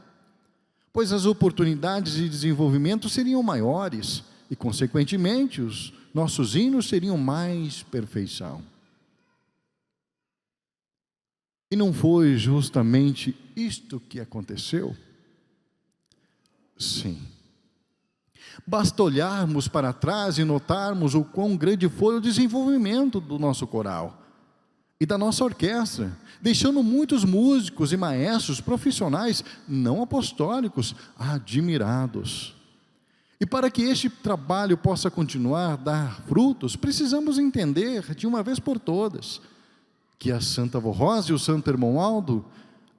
pois as oportunidades de desenvolvimento seriam maiores e, consequentemente, os nossos hinos seriam mais perfeição. E não foi justamente isto que aconteceu? Sim. Basta olharmos para trás e notarmos o quão grande foi o desenvolvimento do nosso coral e da nossa orquestra, deixando muitos músicos e maestros profissionais não apostólicos admirados. E para que este trabalho possa continuar a dar frutos, precisamos entender de uma vez por todas que a Santa Vó Rosa e o Santo Irmão Aldo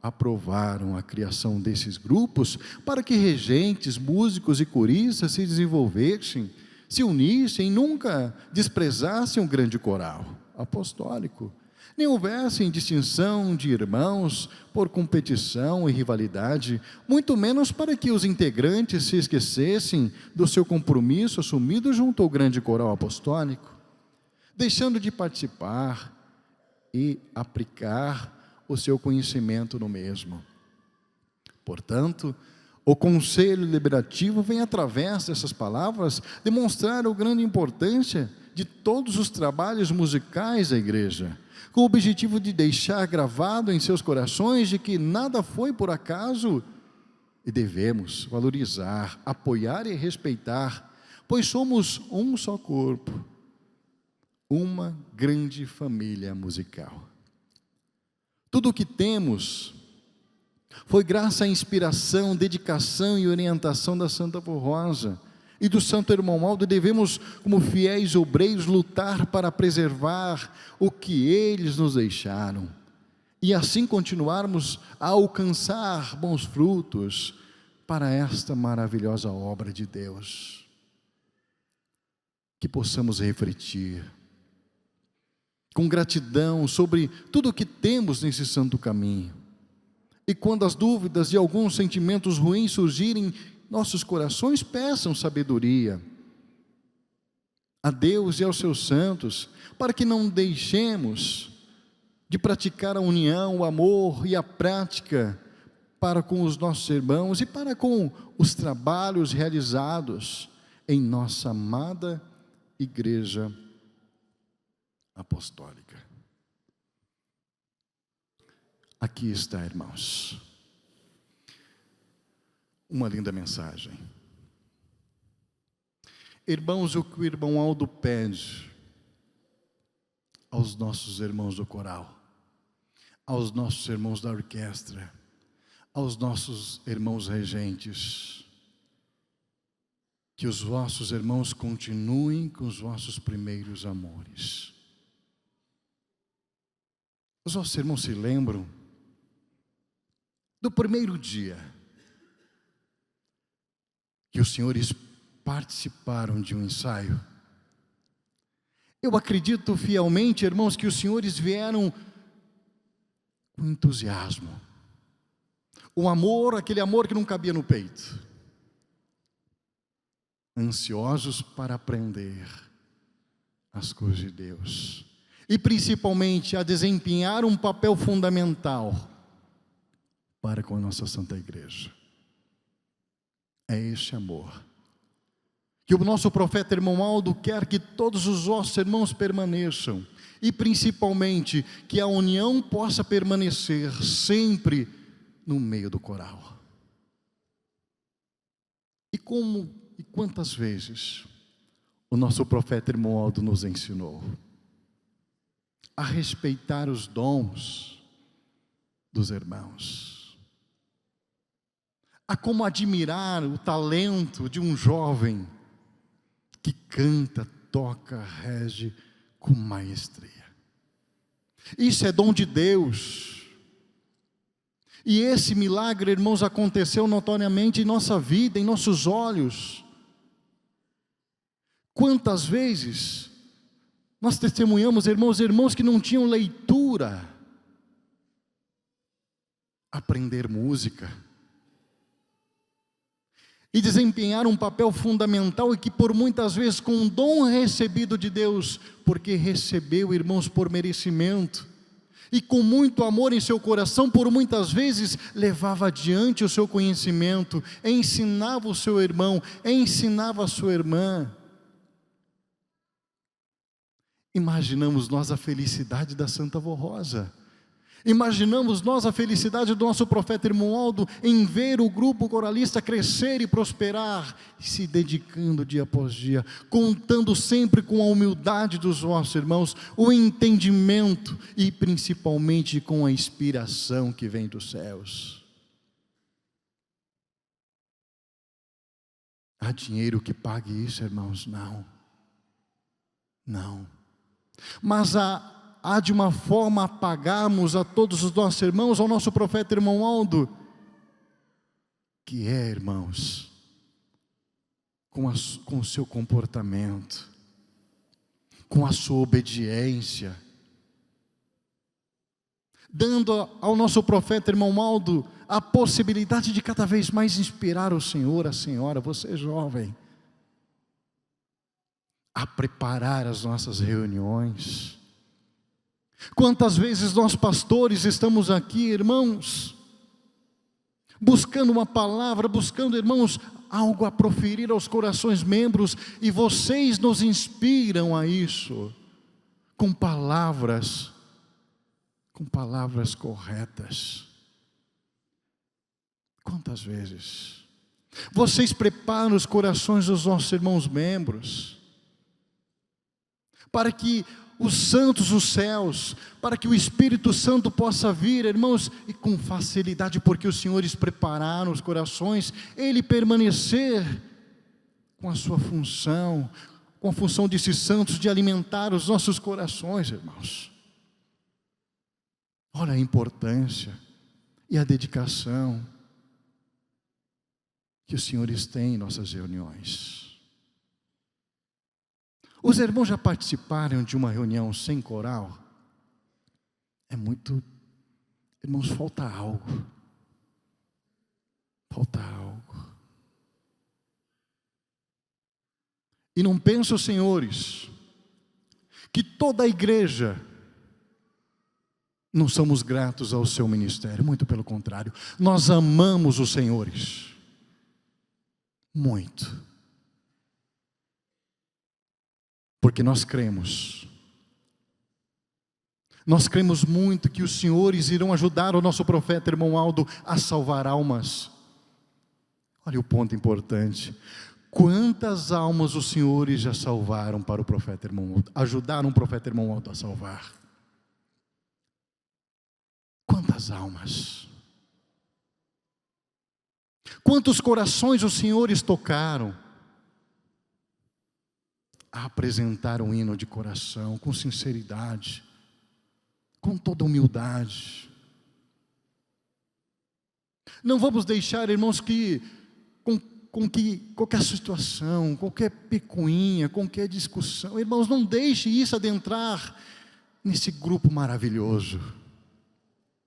aprovaram a criação desses grupos para que regentes, músicos e coristas se desenvolvessem, se unissem e nunca desprezassem o grande coral apostólico, nem houvessem distinção de irmãos por competição e rivalidade, muito menos para que os integrantes se esquecessem do seu compromisso assumido junto ao grande coral apostólico, deixando de participar e aplicar o seu conhecimento no mesmo. Portanto, o Conselho Deliberativo vem, através dessas palavras, demonstrar a grande importância de todos os trabalhos musicais da igreja, com o objetivo de deixar gravado em seus corações de que nada foi por acaso e devemos valorizar, apoiar e respeitar, pois somos um só corpo, uma grande família musical. Tudo o que temos foi graças à inspiração, dedicação e orientação da Santa Vó Rosa e do Santo Irmão Aldo. Devemos, como fiéis obreiros, lutar para preservar o que eles nos deixaram e assim continuarmos a alcançar bons frutos para esta maravilhosa obra de Deus. Que possamos refletir com gratidão sobre tudo o que temos nesse santo caminho. E quando as dúvidas e alguns sentimentos ruins surgirem em nossos corações, peçam sabedoria a Deus e aos seus santos, para que não deixemos de praticar a união, o amor e a prática para com os nossos irmãos e para com os trabalhos realizados em nossa amada Igreja Apostólica. Aqui está, irmãos, uma linda mensagem. Irmãos, o que o irmão Aldo pede aos nossos irmãos do coral, aos nossos irmãos da orquestra, aos nossos irmãos regentes, que os vossos irmãos continuem com os vossos primeiros amores. Os vossos irmãos se lembram do primeiro dia que os senhores participaram de um ensaio? Eu acredito fielmente, irmãos, que os senhores vieram com entusiasmo, o amor, aquele amor que não cabia no peito, ansiosos para aprender as coisas de Deus e principalmente a desempenhar um papel fundamental para com a nossa Santa Igreja. É este amor que o nosso profeta irmão Aldo quer que todos os vossos irmãos permaneçam, e principalmente que a união possa permanecer sempre no meio do coral. E Quantas vezes o nosso profeta Hermoaldo nos ensinou a respeitar os dons dos irmãos, a como admirar o talento de um jovem que canta, toca, rege com maestria. Isso é dom de Deus. E esse milagre, irmãos, aconteceu notoriamente em nossa vida, em nossos olhos. Quantas vezes nós testemunhamos, irmãos que não tinham leitura, aprender música e desempenhar um papel fundamental, e que por muitas vezes com um dom recebido de Deus, porque recebeu, irmãos, por merecimento, e com muito amor em seu coração, por muitas vezes levava adiante o seu conhecimento, ensinava o seu irmão, ensinava a sua irmã. Imaginamos nós a felicidade da Santa Avó Rosa. Imaginamos nós a felicidade do nosso profeta Hermoaldo em ver o grupo coralista crescer e prosperar, se dedicando dia após dia, contando sempre com a humildade dos nossos irmãos, o entendimento e principalmente com a inspiração que vem dos céus. Há dinheiro que pague isso, irmãos? Não. Mas há de uma forma a pagarmos a todos os nossos irmãos, ao nosso profeta Hermoaldo, que é, irmãos, com o seu comportamento, com a sua obediência, dando ao nosso profeta Hermoaldo a possibilidade de cada vez mais inspirar o senhor, a senhora, você jovem, a preparar as nossas reuniões. Quantas vezes nós pastores estamos aqui, irmãos, buscando uma palavra, buscando, irmãos, algo a proferir aos corações membros, e vocês nos inspiram a isso, com palavras corretas. Quantas vezes vocês preparam os corações dos nossos irmãos membros, para que os santos, os céus, para que o Espírito Santo possa vir, irmãos, e com facilidade, porque os senhores prepararam os corações, ele permanecer com a sua função, com a função desses santos de alimentar os nossos corações, irmãos. Olha a importância e a dedicação que os senhores têm em nossas reuniões. Os irmãos já participaram de uma reunião sem coral? Irmãos, falta algo. E não pensam, senhores, que toda a igreja não somos gratos ao seu ministério, muito pelo contrário, nós amamos os senhores, muito. Porque nós cremos muito que os senhores irão ajudar o nosso profeta Hermoaldo a salvar almas. Olha o ponto importante. Quantas almas os senhores já salvaram para o profeta Hermoaldo, ajudaram o profeta Hermoaldo a salvar? Quantas almas? Quantos corações os senhores tocaram a apresentar um hino de coração, com sinceridade, com toda humildade? Não vamos deixar, irmãos, que qualquer situação, qualquer picuinha, qualquer discussão, irmãos, não deixe isso adentrar nesse grupo maravilhoso.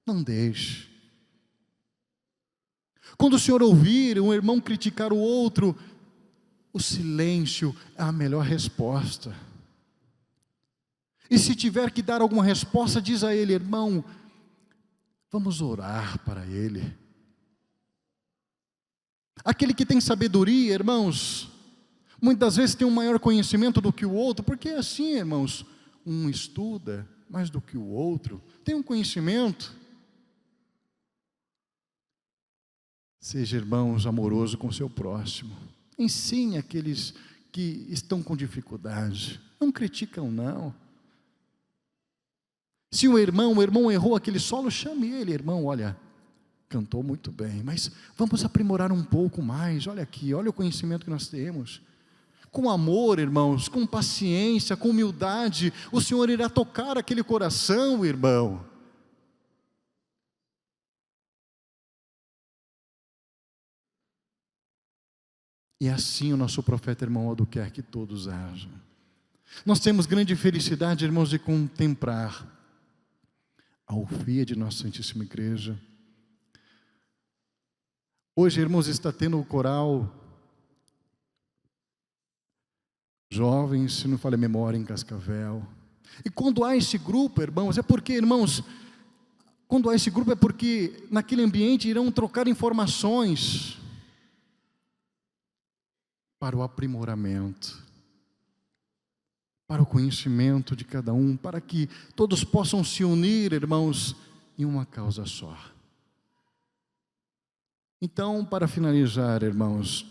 Não deixe. Quando o senhor ouvir um irmão criticar o outro, o silêncio é a melhor resposta. E se tiver que dar alguma resposta, diz a ele: irmão, vamos orar para ele. Aquele que tem sabedoria, irmãos, muitas vezes tem um maior conhecimento do que o outro, porque é assim, irmãos, um estuda mais do que o outro, tem um conhecimento. Seja, irmãos, amoroso com o seu próximo, Ensine aqueles que estão com dificuldade. Não criticam, não. Se o irmão errou aquele solo, chame ele. Irmão, olha, cantou muito bem, mas vamos aprimorar um pouco mais. Olha aqui, olha o conhecimento que nós temos. Com amor, irmãos, com paciência, com humildade, o Senhor irá tocar aquele coração, irmão. E assim o nosso profeta irmão Aldo quer que todos hajam. Nós temos grande felicidade, irmãos, de contemplar a alfia de nossa Santíssima Igreja. Hoje, irmãos, está tendo o coral Jovens, se não falha a memória, em Cascavel. E quando há esse grupo, irmãos, quando há esse grupo é porque naquele ambiente irão trocar informações para o aprimoramento, para o conhecimento de cada um, para que todos possam se unir, irmãos, em uma causa só. Então, para finalizar, irmãos,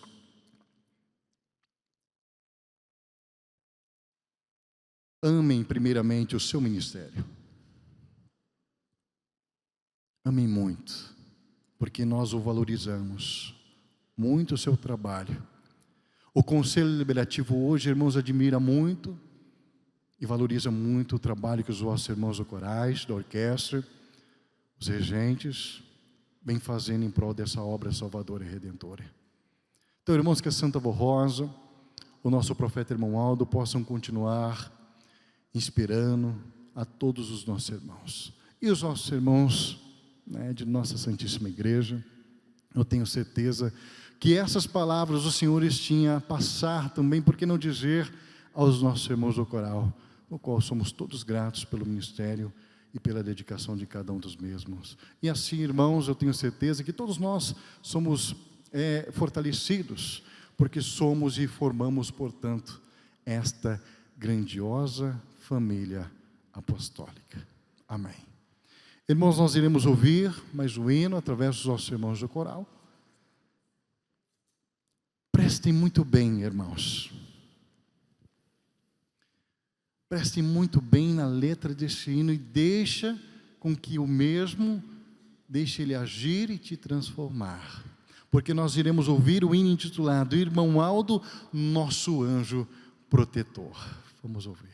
amem primeiramente o seu ministério. Amem muito, porque nós o valorizamos muito, o seu trabalho. O Conselho Deliberativo hoje, irmãos, admira muito e valoriza muito o trabalho que os vossos irmãos do corais, da orquestra, os regentes, vem fazendo em prol dessa obra salvadora e redentora. Então, irmãos, que a Santa Vó Rosa, o nosso profeta irmão Aldo, possam continuar inspirando a todos os nossos irmãos. E os nossos irmãos, de nossa Santíssima Igreja, eu tenho certeza que essas palavras o Senhor tinha a passar também, por que não dizer, aos nossos irmãos do coral, o qual somos todos gratos pelo ministério e pela dedicação de cada um dos mesmos. E assim, irmãos, eu tenho certeza que todos nós somos fortalecidos, porque somos e formamos, portanto, esta grandiosa família apostólica. Amém. Irmãos, nós iremos ouvir mais um hino através dos nossos irmãos do coral. Prestem muito bem, irmãos. Prestem muito bem na letra desse hino e deixa com que o mesmo, deixe ele agir e te transformar. Porque nós iremos ouvir o hino intitulado Irmão Aldo, Nosso Anjo Protetor. Vamos ouvir.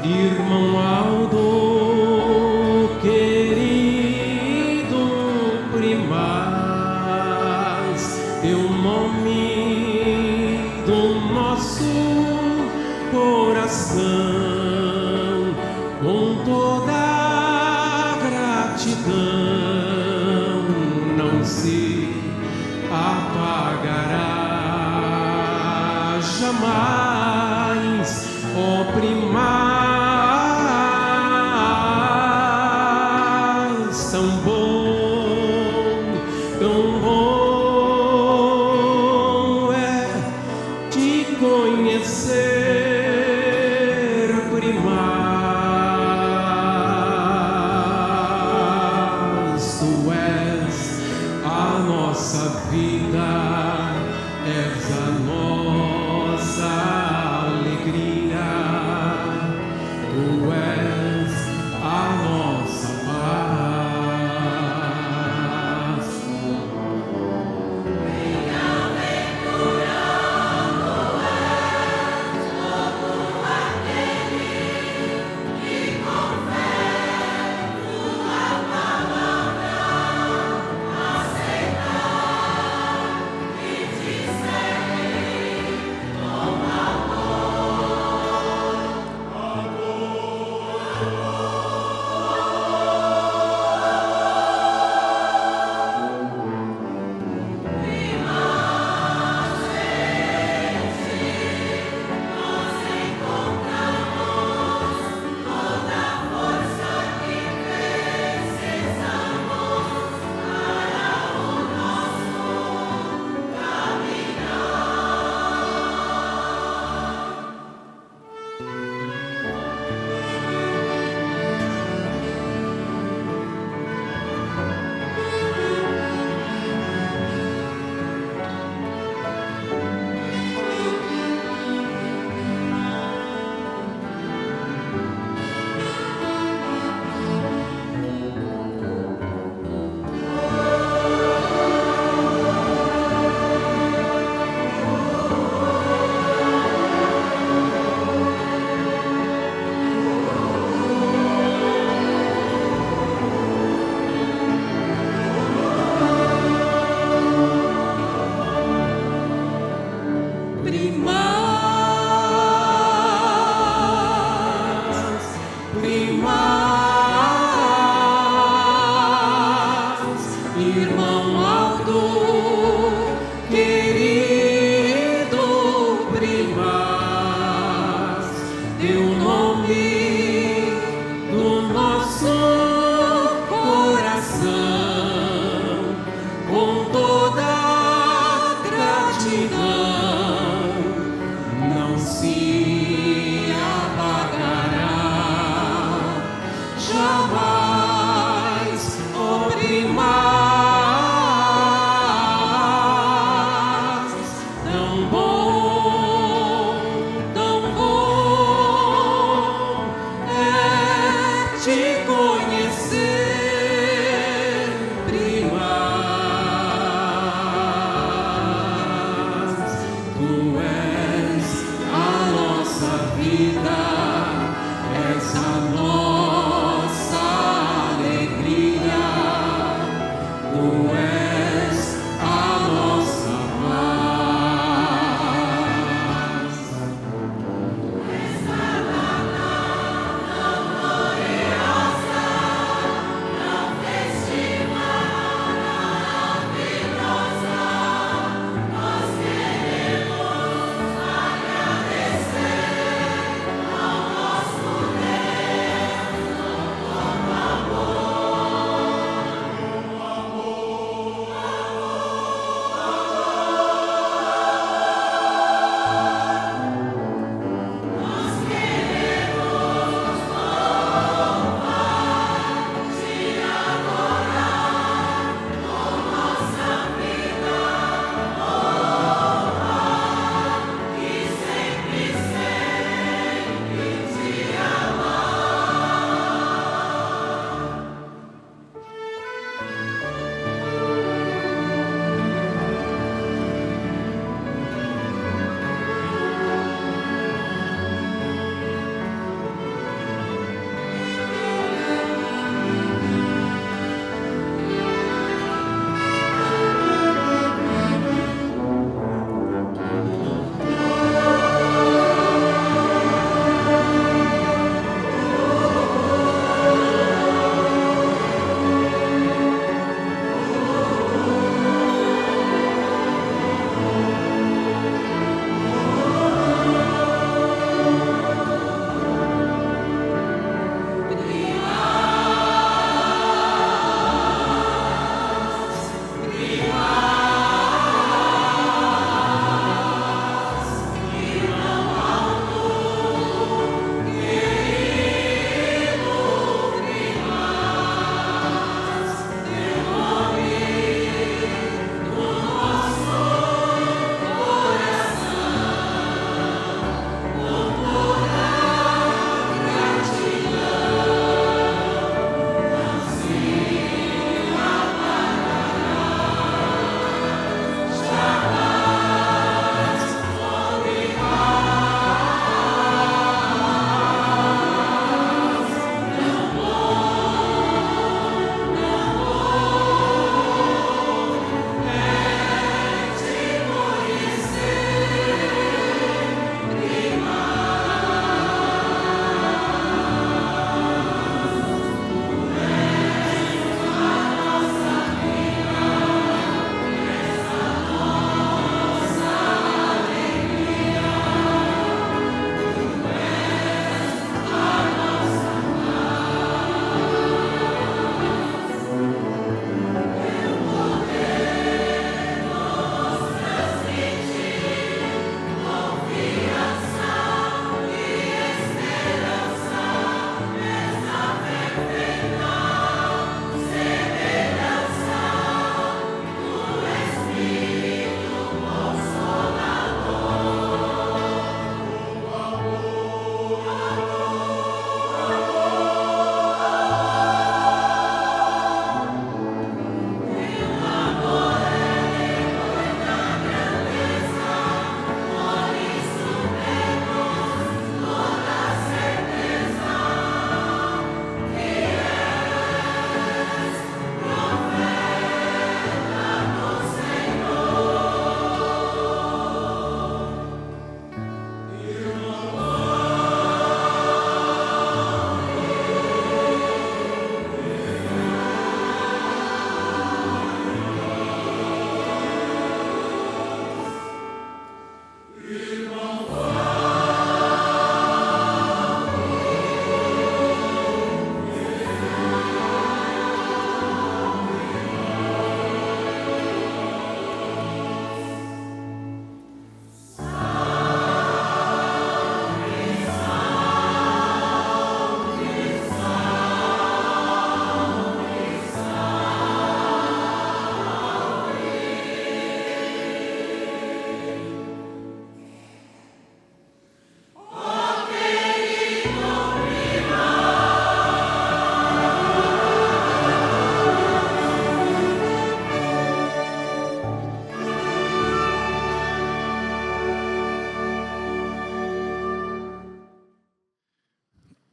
Irmão Aldo, querido primaz, teu nome do nosso coração, com toda gratidão, não se apagará jamais, ó primaz, tão bom é te conhecer, primaz. Tu és a nossa vida, és a nossa alegria, tu és a nossa paz. Irmão Aldo, querido primaz, teu nome do nosso coração, com toda gratidão, não se apagará jamais, ó primaz.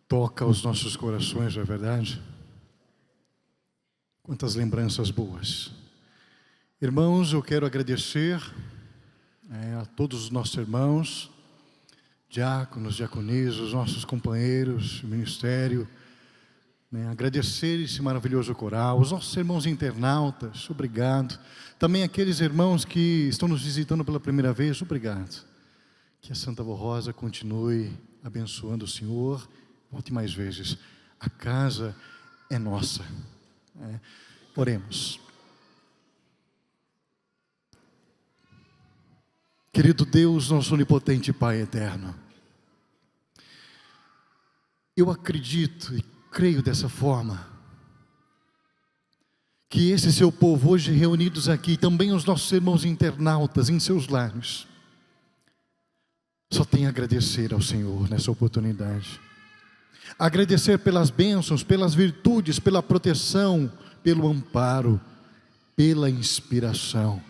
toca os nossos corações, não é verdade? Quantas lembranças boas. Irmãos, eu quero agradecer a todos os nossos irmãos, diáconos, diaconisas, nossos companheiros do ministério, agradecer esse maravilhoso coral, os nossos irmãos internautas, obrigado. Também aqueles irmãos que estão nos visitando pela primeira vez, obrigado. Que a Santa Avó Rosa continue abençoando o Senhor. Volte mais vezes. A casa é nossa. Oremos. Querido Deus, nosso onipotente Pai eterno, eu acredito e creio dessa forma, que esse seu povo hoje reunidos aqui, também os nossos irmãos internautas em seus lares, só tem a agradecer ao Senhor nessa oportunidade. Agradecer pelas bênçãos, pelas virtudes, pela proteção, pelo amparo, pela inspiração.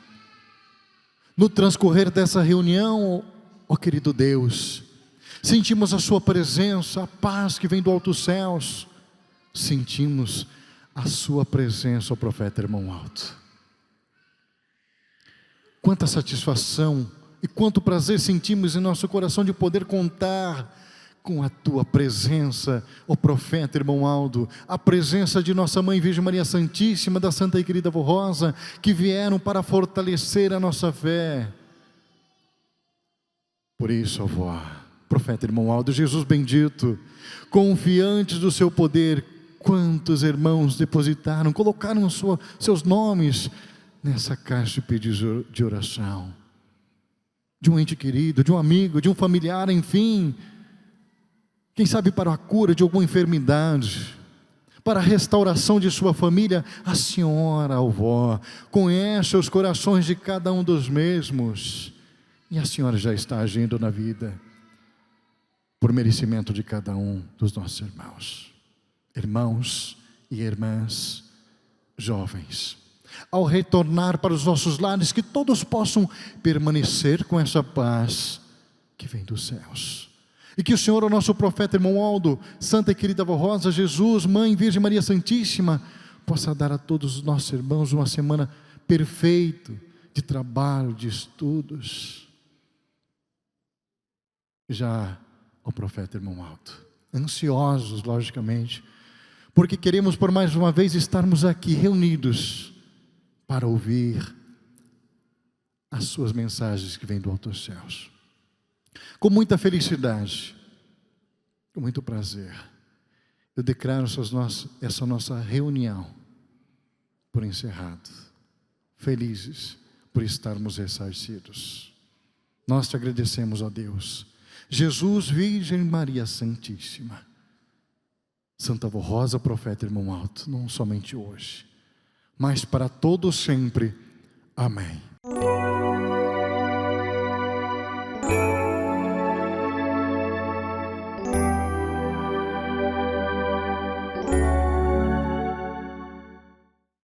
No transcorrer dessa reunião, ó querido Deus, sentimos a sua presença, a paz que vem do alto céus. Sentimos a sua presença, ó profeta irmão Aldo. Quanta satisfação e quanto prazer sentimos em nosso coração de poder contar com a tua presença, ó profeta irmão Aldo, a presença de nossa Mãe Virgem Maria Santíssima, da Santa e Querida Avó Rosa, que vieram para fortalecer a nossa fé. Por isso, ó vó, profeta irmão Aldo, Jesus bendito, confiantes do seu poder, quantos irmãos depositaram, colocaram seus nomes nessa caixa de pedidos de oração, de um ente querido, de um amigo, de um familiar, enfim, quem sabe para a cura de alguma enfermidade, para a restauração de sua família. A senhora, a avó, conhece os corações de cada um dos mesmos, e a senhora já está agindo na vida, por merecimento de cada um dos nossos irmãos e irmãs, jovens. Ao retornar para os nossos lares, que todos possam permanecer com essa paz que vem dos céus. E que o Senhor, o nosso profeta irmão Aldo, Santa e Querida Avó Rosa, Jesus, Mãe Virgem Maria Santíssima, possa dar a todos os nossos irmãos uma semana perfeita de trabalho, de estudos. Já o profeta irmão Aldo, ansiosos, logicamente, porque queremos por mais uma vez estarmos aqui reunidos para ouvir as suas mensagens que vêm do alto dos céus. Com muita felicidade, com muito prazer, eu declaro essa nossa reunião por encerrado, felizes por estarmos ressarcidos. Nós te agradecemos, ó Deus, Jesus, Virgem Maria Santíssima, Santa Avó Rosa, profeta irmão Aldo, não somente hoje, mas para todos sempre. Amém.